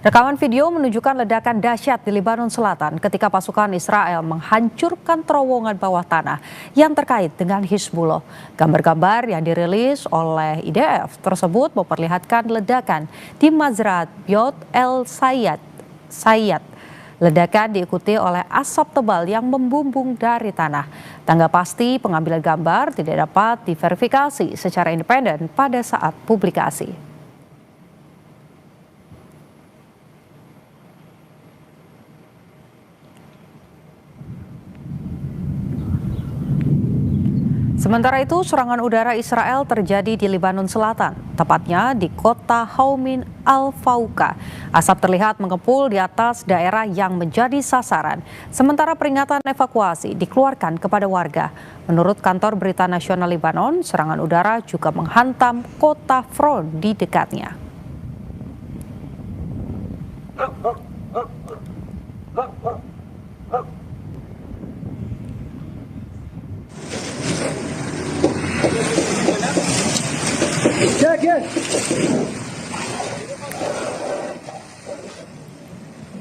A: Rekaman video menunjukkan ledakan dahsyat di Lebanon Selatan ketika pasukan Israel menghancurkan terowongan bawah tanah yang terkait dengan Hizbullah. Gambar-gambar yang dirilis oleh IDF tersebut memperlihatkan ledakan di Mazra'at Biyot El Sayyad. Ledakan diikuti oleh asap tebal yang membumbung dari tanah. Tanggal pasti pengambilan gambar tidak dapat diverifikasi secara independen pada saat publikasi. Sementara itu, serangan udara Israel terjadi di Lebanon Selatan, tepatnya di kota Haumin Al-Fauqa. Asap terlihat mengepul di atas daerah yang menjadi sasaran, sementara peringatan evakuasi dikeluarkan kepada warga. Menurut kantor berita nasional Lebanon, serangan udara juga menghantam kota Fron di dekatnya.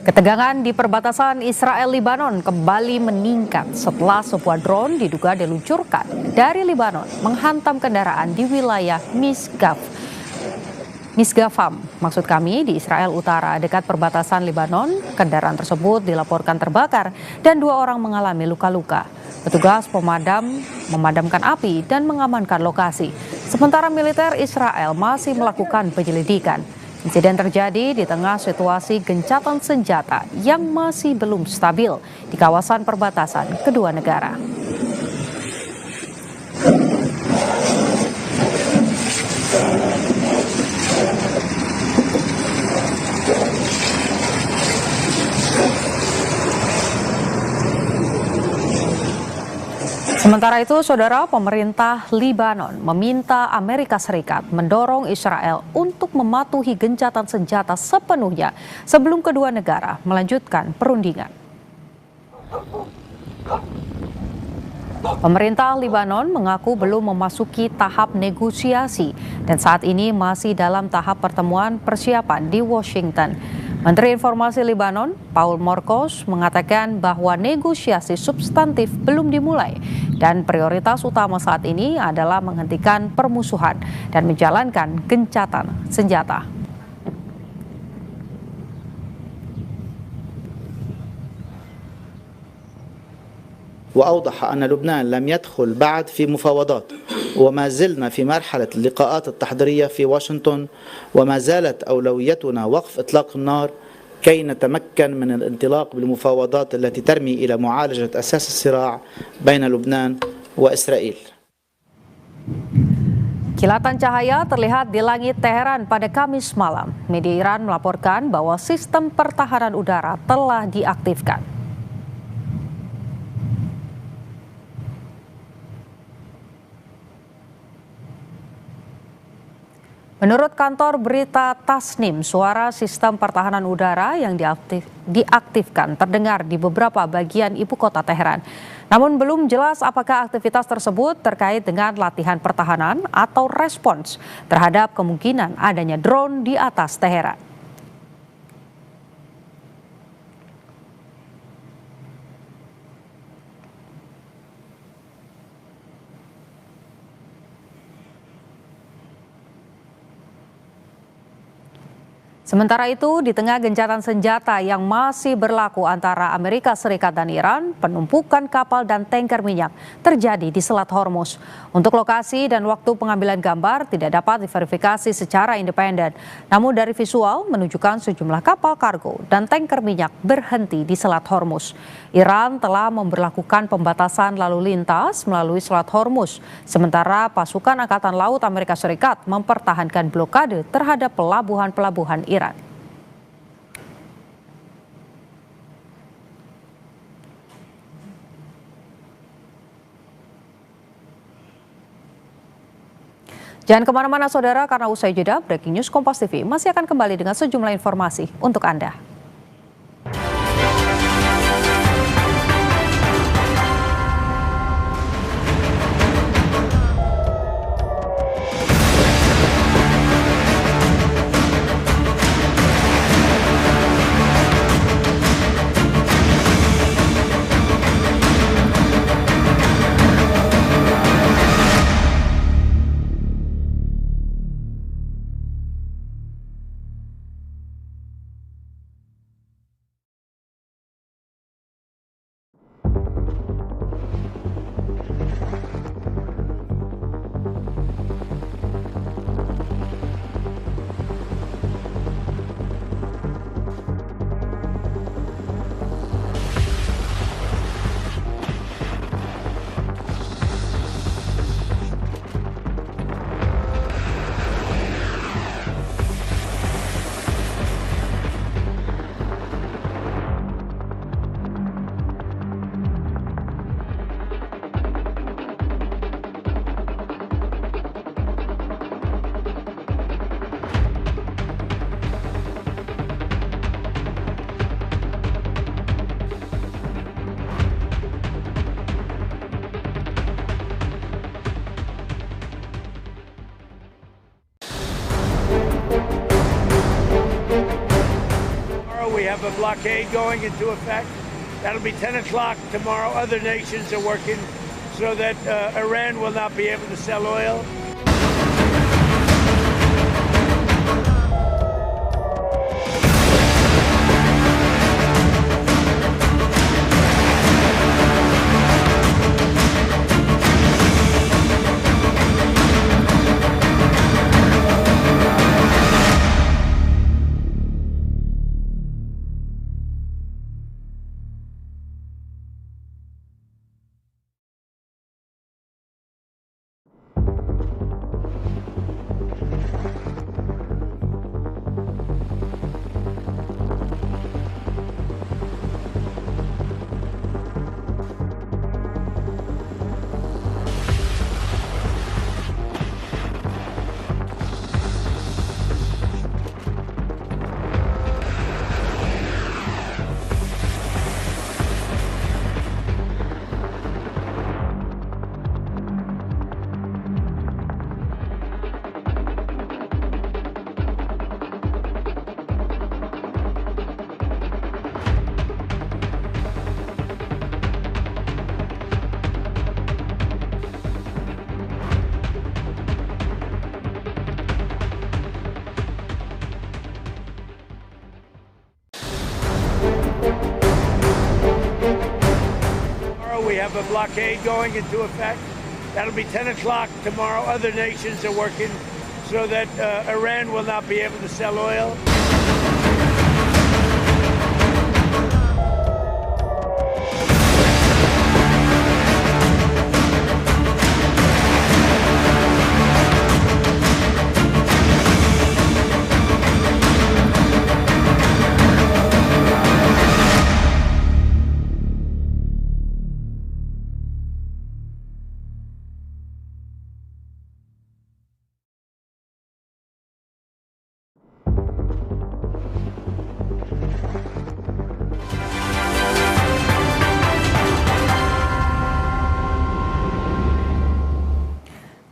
A: Ketegangan di perbatasan Israel-Libanon kembali meningkat setelah sebuah drone diduga diluncurkan dari Libanon menghantam kendaraan di wilayah Misgafam, maksud kami di Israel Utara dekat perbatasan Libanon. Kendaraan tersebut dilaporkan terbakar dan 2 orang mengalami luka-luka. Petugas memadamkan api dan mengamankan lokasi. Sementara militer Israel masih melakukan penyelidikan. Insiden terjadi di tengah situasi gencatan senjata yang masih belum stabil di kawasan perbatasan kedua negara. Sementara itu, saudara, pemerintah Lebanon meminta Amerika Serikat mendorong Israel untuk mematuhi gencatan senjata sepenuhnya sebelum kedua negara melanjutkan perundingan. Pemerintah Lebanon mengaku belum memasuki tahap negosiasi dan saat ini masih dalam tahap pertemuan persiapan di Washington. Menteri Informasi Lebanon, Paul Morkos, mengatakan bahwa negosiasi substantif belum dimulai dan prioritas utama saat ini adalah menghentikan permusuhan dan menjalankan gencatan senjata.
E: وأوضح أن لبنان لم يدخل بعد في مفاوضات وما زلنا في مرحلة اللقاءات التحضيرية في واشنطن وما زالت أولويتنا وقف إطلاق النار كي نتمكن من الانطلاق بالمفاوضات التي ترمي إلى معالجة أساس الصراع بين لبنان وإسرائيل.
A: Kilatan cahaya terlihat di langit Teheran pada Kamis malam. Media Iran melaporkan bahwa sistem pertahanan udara telah diaktifkan. Menurut kantor berita Tasnim, suara sistem pertahanan udara yang diaktifkan terdengar di beberapa bagian ibu kota Teheran. Namun belum jelas apakah aktivitas tersebut terkait dengan latihan pertahanan atau respons terhadap kemungkinan adanya drone di atas Teheran. Sementara itu, di tengah gencatan senjata yang masih berlaku antara Amerika Serikat dan Iran, penumpukan kapal dan tanker minyak terjadi di Selat Hormuz. Untuk lokasi dan waktu pengambilan gambar tidak dapat diverifikasi secara independen. Namun dari visual menunjukkan sejumlah kapal kargo dan tanker minyak berhenti di Selat Hormuz. Iran telah memberlakukan pembatasan lalu lintas melalui Selat Hormuz, sementara pasukan Angkatan Laut Amerika Serikat mempertahankan blokade terhadap pelabuhan-pelabuhan Iran. Jangan kemana-mana saudara, karena usai jeda Breaking News Kompas TV masih akan kembali dengan sejumlah informasi untuk Anda.
P: We have a blockade going into effect. That'll be 10 o'clock tomorrow. Other nations are working so that Iran will not be able to sell oil. We have a blockade going into effect. That'll be 10 o'clock tomorrow. Other nations are working so that Iran will not be able to sell oil.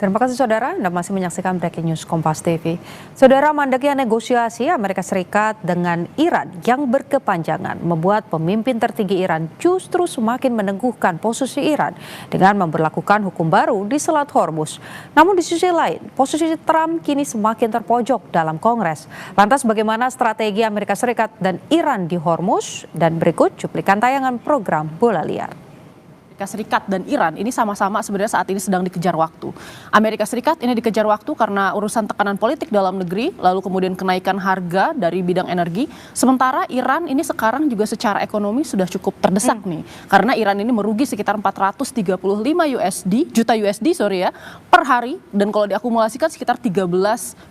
A: Terima kasih saudara, Anda masih menyaksikan Breaking News Kompas TV. Saudara, mandeknya negosiasi Amerika Serikat dengan Iran yang berkepanjangan membuat pemimpin tertinggi Iran justru semakin meneguhkan posisi Iran dengan memberlakukan hukum baru di Selat Hormuz. Namun di sisi lain, posisi Trump kini semakin terpojok dalam Kongres. Lantas bagaimana strategi Amerika Serikat dan Iran di Hormuz? Dan berikut cuplikan tayangan program Bola Liar.
F: Amerika Serikat dan Iran ini sama-sama sebenarnya saat ini sedang dikejar waktu. Amerika Serikat ini dikejar waktu karena urusan tekanan politik dalam negeri, lalu kemudian kenaikan harga dari bidang energi. Sementara Iran ini sekarang juga secara ekonomi sudah cukup terdesak nih. Karena Iran ini merugi sekitar 435 juta USD per hari, dan kalau diakumulasikan sekitar 13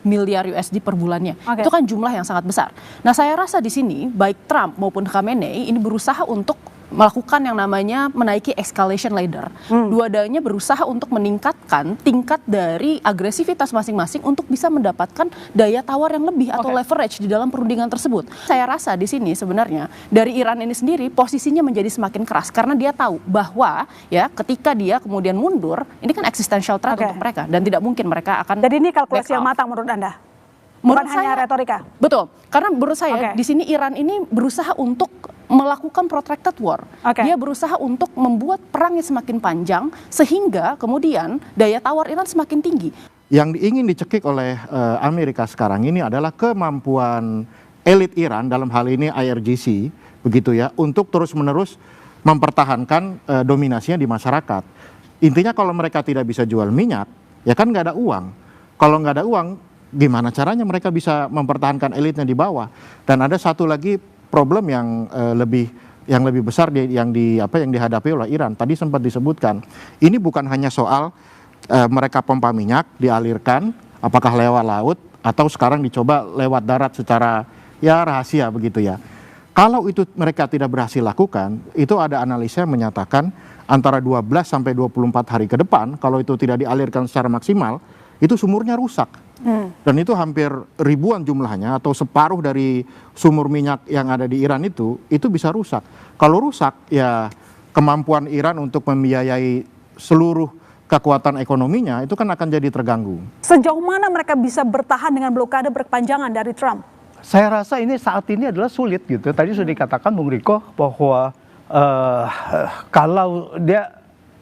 F: miliar USD per bulannya. Itu kan jumlah yang sangat besar. Nah, saya rasa di sini baik Trump maupun Khamenei ini berusaha untuk melakukan yang namanya menaiki escalation ladder. Dua-duanya berusaha untuk meningkatkan tingkat dari agresivitas masing-masing untuk bisa mendapatkan daya tawar yang lebih atau leverage di dalam perundingan tersebut. Saya rasa di sini sebenarnya dari Iran ini sendiri posisinya menjadi semakin keras karena dia tahu bahwa ya ketika dia kemudian mundur, ini kan existential threat untuk mereka dan tidak mungkin mereka akan.
U: Jadi ini kalkulasi yang matang menurut Anda? Bukan hanya retorika?
F: Betul, karena menurut saya di sini Iran ini berusaha untuk melakukan protracted war. Dia berusaha untuk membuat perangnya semakin panjang sehingga kemudian daya tawar Iran semakin tinggi.
G: Yang ingin dicekik oleh Amerika sekarang ini adalah kemampuan elit Iran, dalam hal ini IRGC, begitu ya, untuk terus-menerus mempertahankan dominasinya di masyarakat. Intinya kalau mereka tidak bisa jual minyak, ya kan nggak ada uang. Kalau nggak ada uang, gimana caranya mereka bisa mempertahankan elitnya di bawah? Dan ada satu lagi problem yang lebih besar yang dihadapi oleh Iran. Tadi sempat disebutkan, ini bukan hanya soal mereka pompa minyak dialirkan, apakah lewat laut atau sekarang dicoba lewat darat secara ya rahasia begitu ya. Kalau itu mereka tidak berhasil lakukan, itu ada analisa yang menyatakan antara 12 sampai 24 hari ke depan, kalau itu tidak dialirkan secara maksimal, itu sumurnya rusak. Dan itu hampir ribuan jumlahnya atau separuh dari sumur minyak yang ada di Iran itu bisa rusak. Kalau rusak ya kemampuan Iran untuk membiayai seluruh kekuatan ekonominya itu kan akan jadi terganggu.
U: Sejauh mana mereka bisa bertahan dengan blokade berkepanjangan dari Trump?
H: Saya rasa ini saat ini adalah sulit gitu. Tadi sudah dikatakan Bung Riko bahwa kalau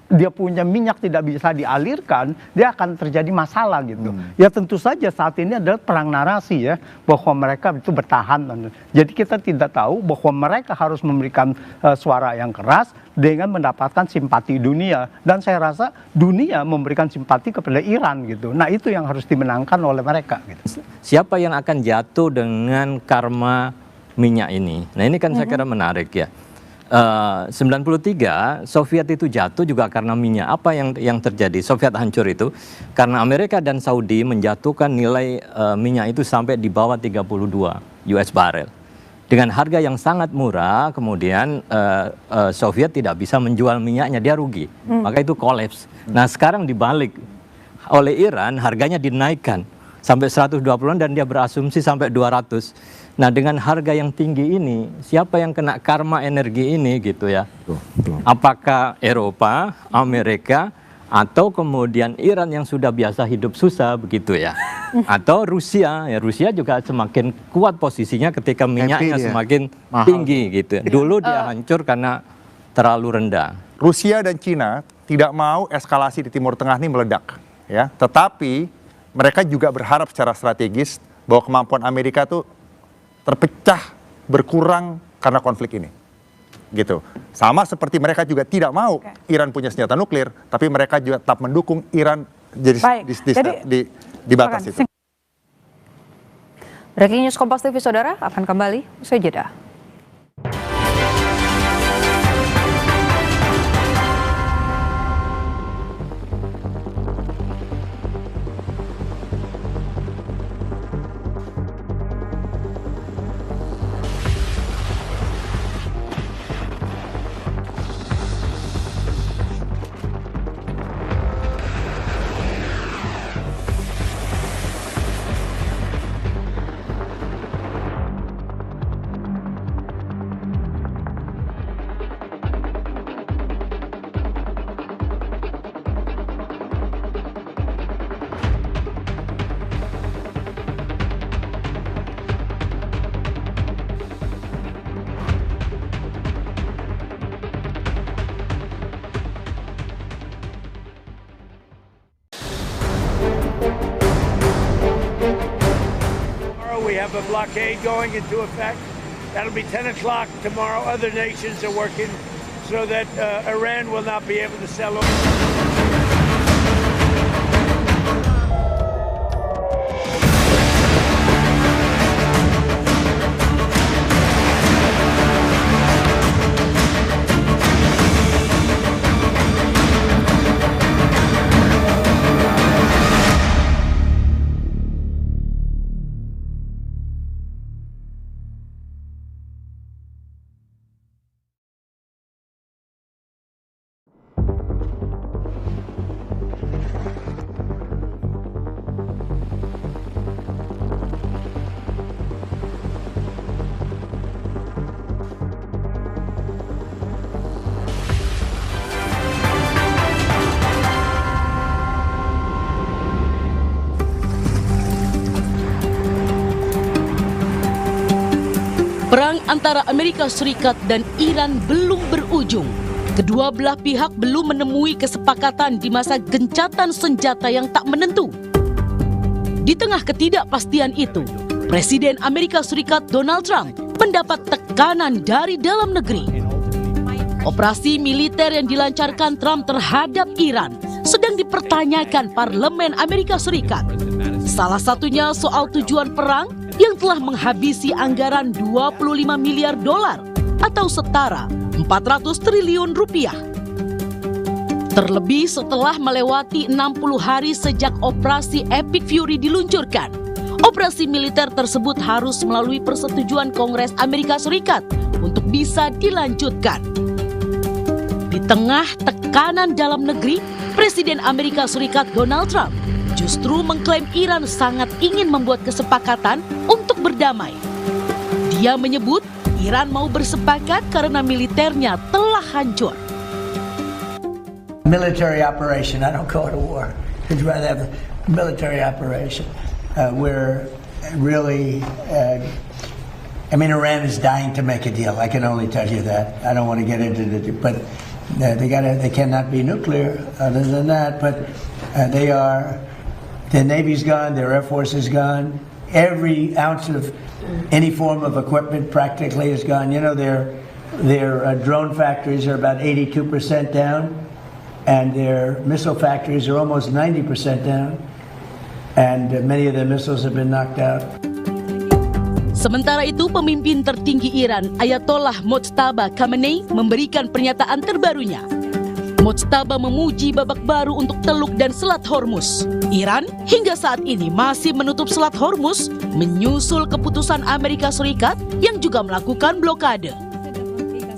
H: dia punya minyak tidak bisa dialirkan, dia akan terjadi masalah gitu. Ya tentu saja saat ini adalah perang narasi ya, bahwa mereka itu bertahan. Jadi kita tidak tahu bahwa mereka harus memberikan suara yang keras dengan mendapatkan simpati dunia. Dan saya rasa dunia memberikan simpati kepada Iran gitu. Nah itu yang harus dimenangkan oleh mereka gitu.
I: Siapa yang akan jatuh dengan karma minyak ini? Nah ini kan saya kira menarik ya. 93 Soviet itu jatuh juga karena minyak. Apa yang terjadi? Soviet hancur itu karena Amerika dan Saudi menjatuhkan nilai minyak itu sampai di bawah 32 US barrel. Dengan harga yang sangat murah, kemudian Soviet tidak bisa menjual minyaknya, dia rugi. Maka itu kolaps. Nah sekarang dibalik oleh Iran, harganya dinaikkan sampai 120-an dan dia berasumsi sampai 200. Nah dengan harga yang tinggi ini, siapa yang kena karma energi ini gitu ya? Apakah Eropa, Amerika, atau kemudian Iran yang sudah biasa hidup susah begitu ya? Atau Rusia, ya Rusia juga semakin kuat posisinya ketika minyaknya semakin tinggi gitu. Dulu dia hancur karena terlalu rendah.
J: Rusia dan Cina tidak mau eskalasi di Timur Tengah ini meledak, ya. Tetapi mereka juga berharap secara strategis bahwa kemampuan Amerika tuh terpecah, berkurang karena konflik ini. Gitu. Sama seperti mereka juga tidak mau Iran punya senjata nuklir, tapi mereka juga tetap mendukung Iran jadi di batas itu.
A: Breaking News Kompas TV saudara akan kembali usai jeda.
P: have a blockade going into effect. That'll be 10 o'clock tomorrow. Other nations are working so that Iran will not be able to sell oil.
D: Perang antara Amerika Serikat dan Iran belum berujung. Kedua belah pihak belum menemui kesepakatan di masa gencatan senjata yang tak menentu. Di tengah ketidakpastian itu, Presiden Amerika Serikat Donald Trump mendapat tekanan dari dalam negeri. Operasi militer yang dilancarkan Trump terhadap Iran sedang dipertanyakan Parlemen Amerika Serikat. Salah satunya soal tujuan perang yang telah menghabisi anggaran 25 miliar dolar atau setara 400 triliun rupiah. Terlebih setelah melewati 60 hari sejak operasi Epic Fury diluncurkan, operasi militer tersebut harus melalui persetujuan Kongres Amerika Serikat untuk bisa dilanjutkan. Di tengah tekanan dalam negeri, Presiden Amerika Serikat Donald Trump justru mengklaim Iran sangat ingin membuat kesepakatan untuk berdamai. Dia menyebut Iran mau bersepakat karena militernya telah hancur.
O: Military operation, I don't call it a war. I'd rather have a military operation. We're really, Iran is dying to make a deal. I can only tell you that. I don't want to get into it, but they cannot be nuclear. Other than that, but their Navy's gone, their Air Force is gone. Every ounce of any form of equipment practically is gone. You know, their drone factories are about 82% down, and their missile factories are almost 90% down, and many of their missiles have been knocked out.
D: Sementara itu, pemimpin tertinggi Iran, Ayatollah Mojtaba Khamenei, memberikan pernyataan terbarunya. Mojtaba memuji babak baru untuk Teluk dan Selat Hormuz. Iran hingga saat ini masih menutup Selat Hormuz, menyusul keputusan Amerika Serikat yang juga melakukan blokade.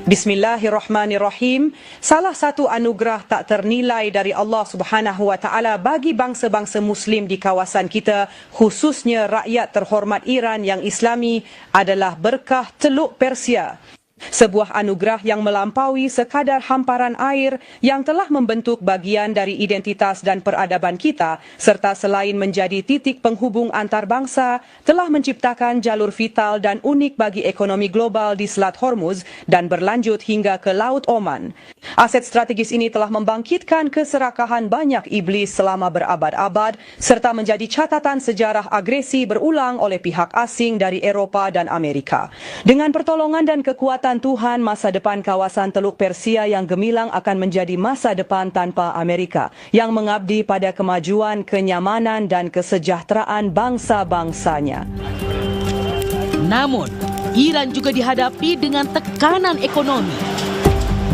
Q: Bismillahirrahmanirrahim. Salah satu anugerah tak ternilai dari Allah Subhanahu wa taala bagi bangsa-bangsa muslim di kawasan kita, khususnya rakyat terhormat Iran yang Islami, adalah berkah Teluk Persia. Sebuah anugerah yang melampaui sekadar hamparan air yang telah membentuk bagian dari identitas dan peradaban kita, serta selain menjadi titik penghubung antar bangsa, telah menciptakan jalur vital dan unik bagi ekonomi global di Selat Hormuz dan berlanjut hingga ke Laut Oman. Aset strategis ini telah membangkitkan keserakahan banyak iblis selama berabad-abad, serta menjadi catatan sejarah agresi berulang oleh pihak asing dari Eropah dan Amerika. Dengan pertolongan dan kekuatan Tuhan, masa depan kawasan Teluk Persia yang gemilang akan menjadi masa depan tanpa Amerika, yang mengabdi pada kemajuan, kenyamanan dan kesejahteraan bangsa-bangsanya.
D: Namun, Iran juga dihadapi dengan tekanan ekonomi.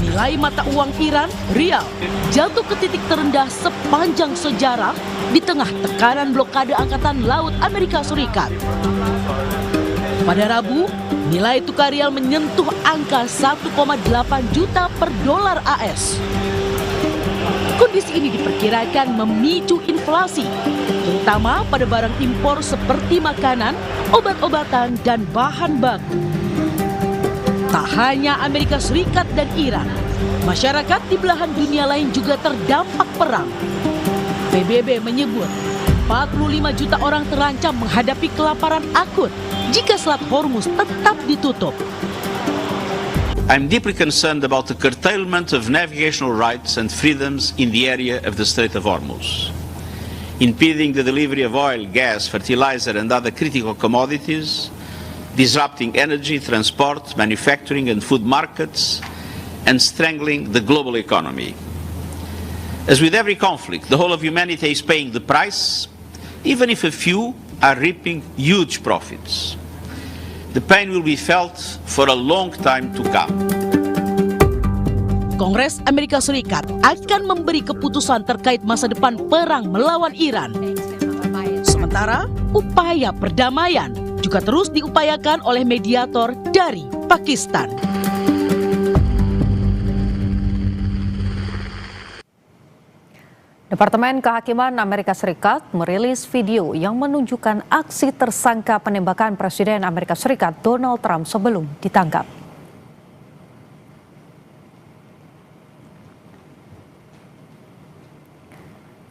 D: Nilai mata uang Iran, rial, jatuh ke titik terendah sepanjang sejarah di tengah tekanan blokade Angkatan Laut Amerika Serikat. Pada Rabu, nilai tukar rial menyentuh angka 1,8 juta per dolar AS. Kondisi ini diperkirakan memicu inflasi, terutama pada barang impor seperti makanan, obat-obatan, dan bahan baku. Tak hanya Amerika Serikat dan Iran, masyarakat di belahan dunia lain juga terdampak perang. PBB menyebut 45 juta orang terancam menghadapi kelaparan akut jika Selat Hormuz tetap ditutup.
R: I'm deeply concerned about the curtailment of navigational rights and freedoms in the area of the Strait of Hormuz. impeding the delivery of oil, gas, fertilizer, and other critical commodities, disrupting energy, transport, manufacturing, and food markets, and strangling the global economy. As with every conflict, the whole of humanity is paying the price, even if a few are reaping huge profits. The pain will be felt for a long time to come.
D: Kongres Amerika Serikat akan memberi keputusan terkait masa depan perang melawan Iran. Sementara, upaya perdamaian juga terus diupayakan oleh mediator dari Pakistan.
A: Departemen Kehakiman Amerika Serikat merilis video yang menunjukkan aksi tersangka penembakan Presiden Amerika Serikat Donald Trump sebelum ditangkap.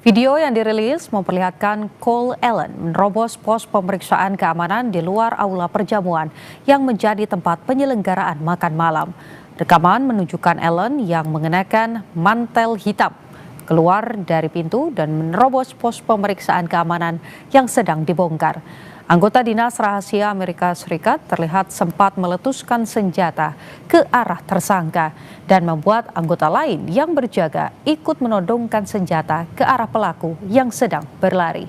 A: Video yang dirilis memperlihatkan Cole Allen menerobos pos pemeriksaan keamanan di luar aula perjamuan yang menjadi tempat penyelenggaraan makan malam. Rekaman menunjukkan Allen yang mengenakan mantel hitam keluar dari pintu dan menerobos pos pemeriksaan keamanan yang sedang dibongkar. Anggota Dinas Rahasia Amerika Serikat terlihat sempat meletuskan senjata ke arah tersangka dan membuat anggota lain yang berjaga ikut menodongkan senjata ke arah pelaku yang sedang berlari.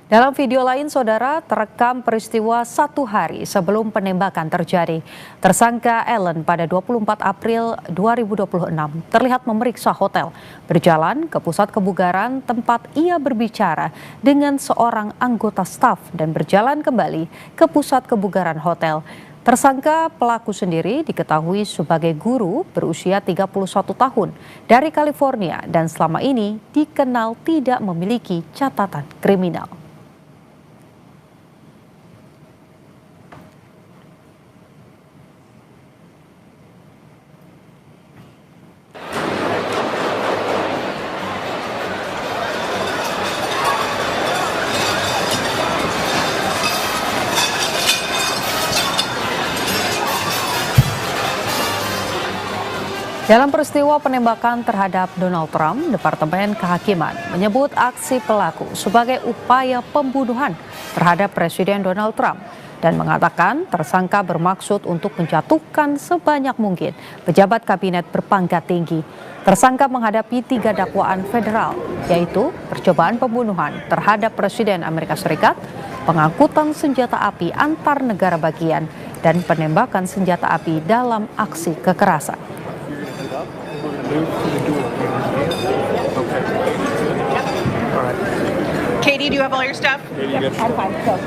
A: Dalam video lain, saudara, terekam peristiwa 1 hari sebelum penembakan terjadi. Tersangka Allen pada 24 April 2026 terlihat memeriksa hotel, berjalan ke pusat kebugaran tempat ia berbicara dengan seorang anggota staf dan berjalan kembali ke pusat kebugaran hotel. Tersangka pelaku sendiri diketahui sebagai guru berusia 31 tahun dari California dan selama ini dikenal tidak memiliki catatan kriminal. Dalam peristiwa penembakan terhadap Donald Trump, Departemen Kehakiman menyebut aksi pelaku sebagai upaya pembunuhan terhadap Presiden Donald Trump dan mengatakan tersangka bermaksud untuk menjatuhkan sebanyak mungkin pejabat kabinet berpangkat tinggi. Tersangka menghadapi 3 dakwaan federal, yaitu percobaan pembunuhan terhadap Presiden Amerika Serikat, pengangkutan senjata api antar negara bagian, dan penembakan senjata api dalam aksi kekerasan.
B: Katie, do you have all your stuff?
K: Yep, I'm fine. Go.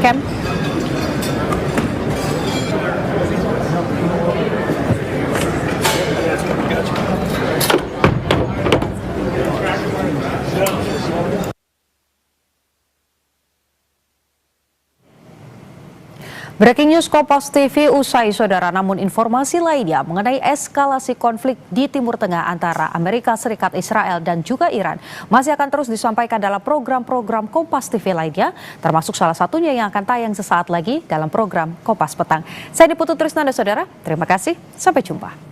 A: Cam. Breaking news Kompas TV usai, saudara. Namun informasi lainnya mengenai eskalasi konflik di Timur Tengah antara Amerika Serikat, Israel, dan juga Iran masih akan terus disampaikan dalam program-program Kompas TV lainnya, termasuk salah satunya yang akan tayang sesaat lagi dalam program Kompas Petang. Saya Niputu Trisnanda, saudara. Terima kasih. Sampai jumpa.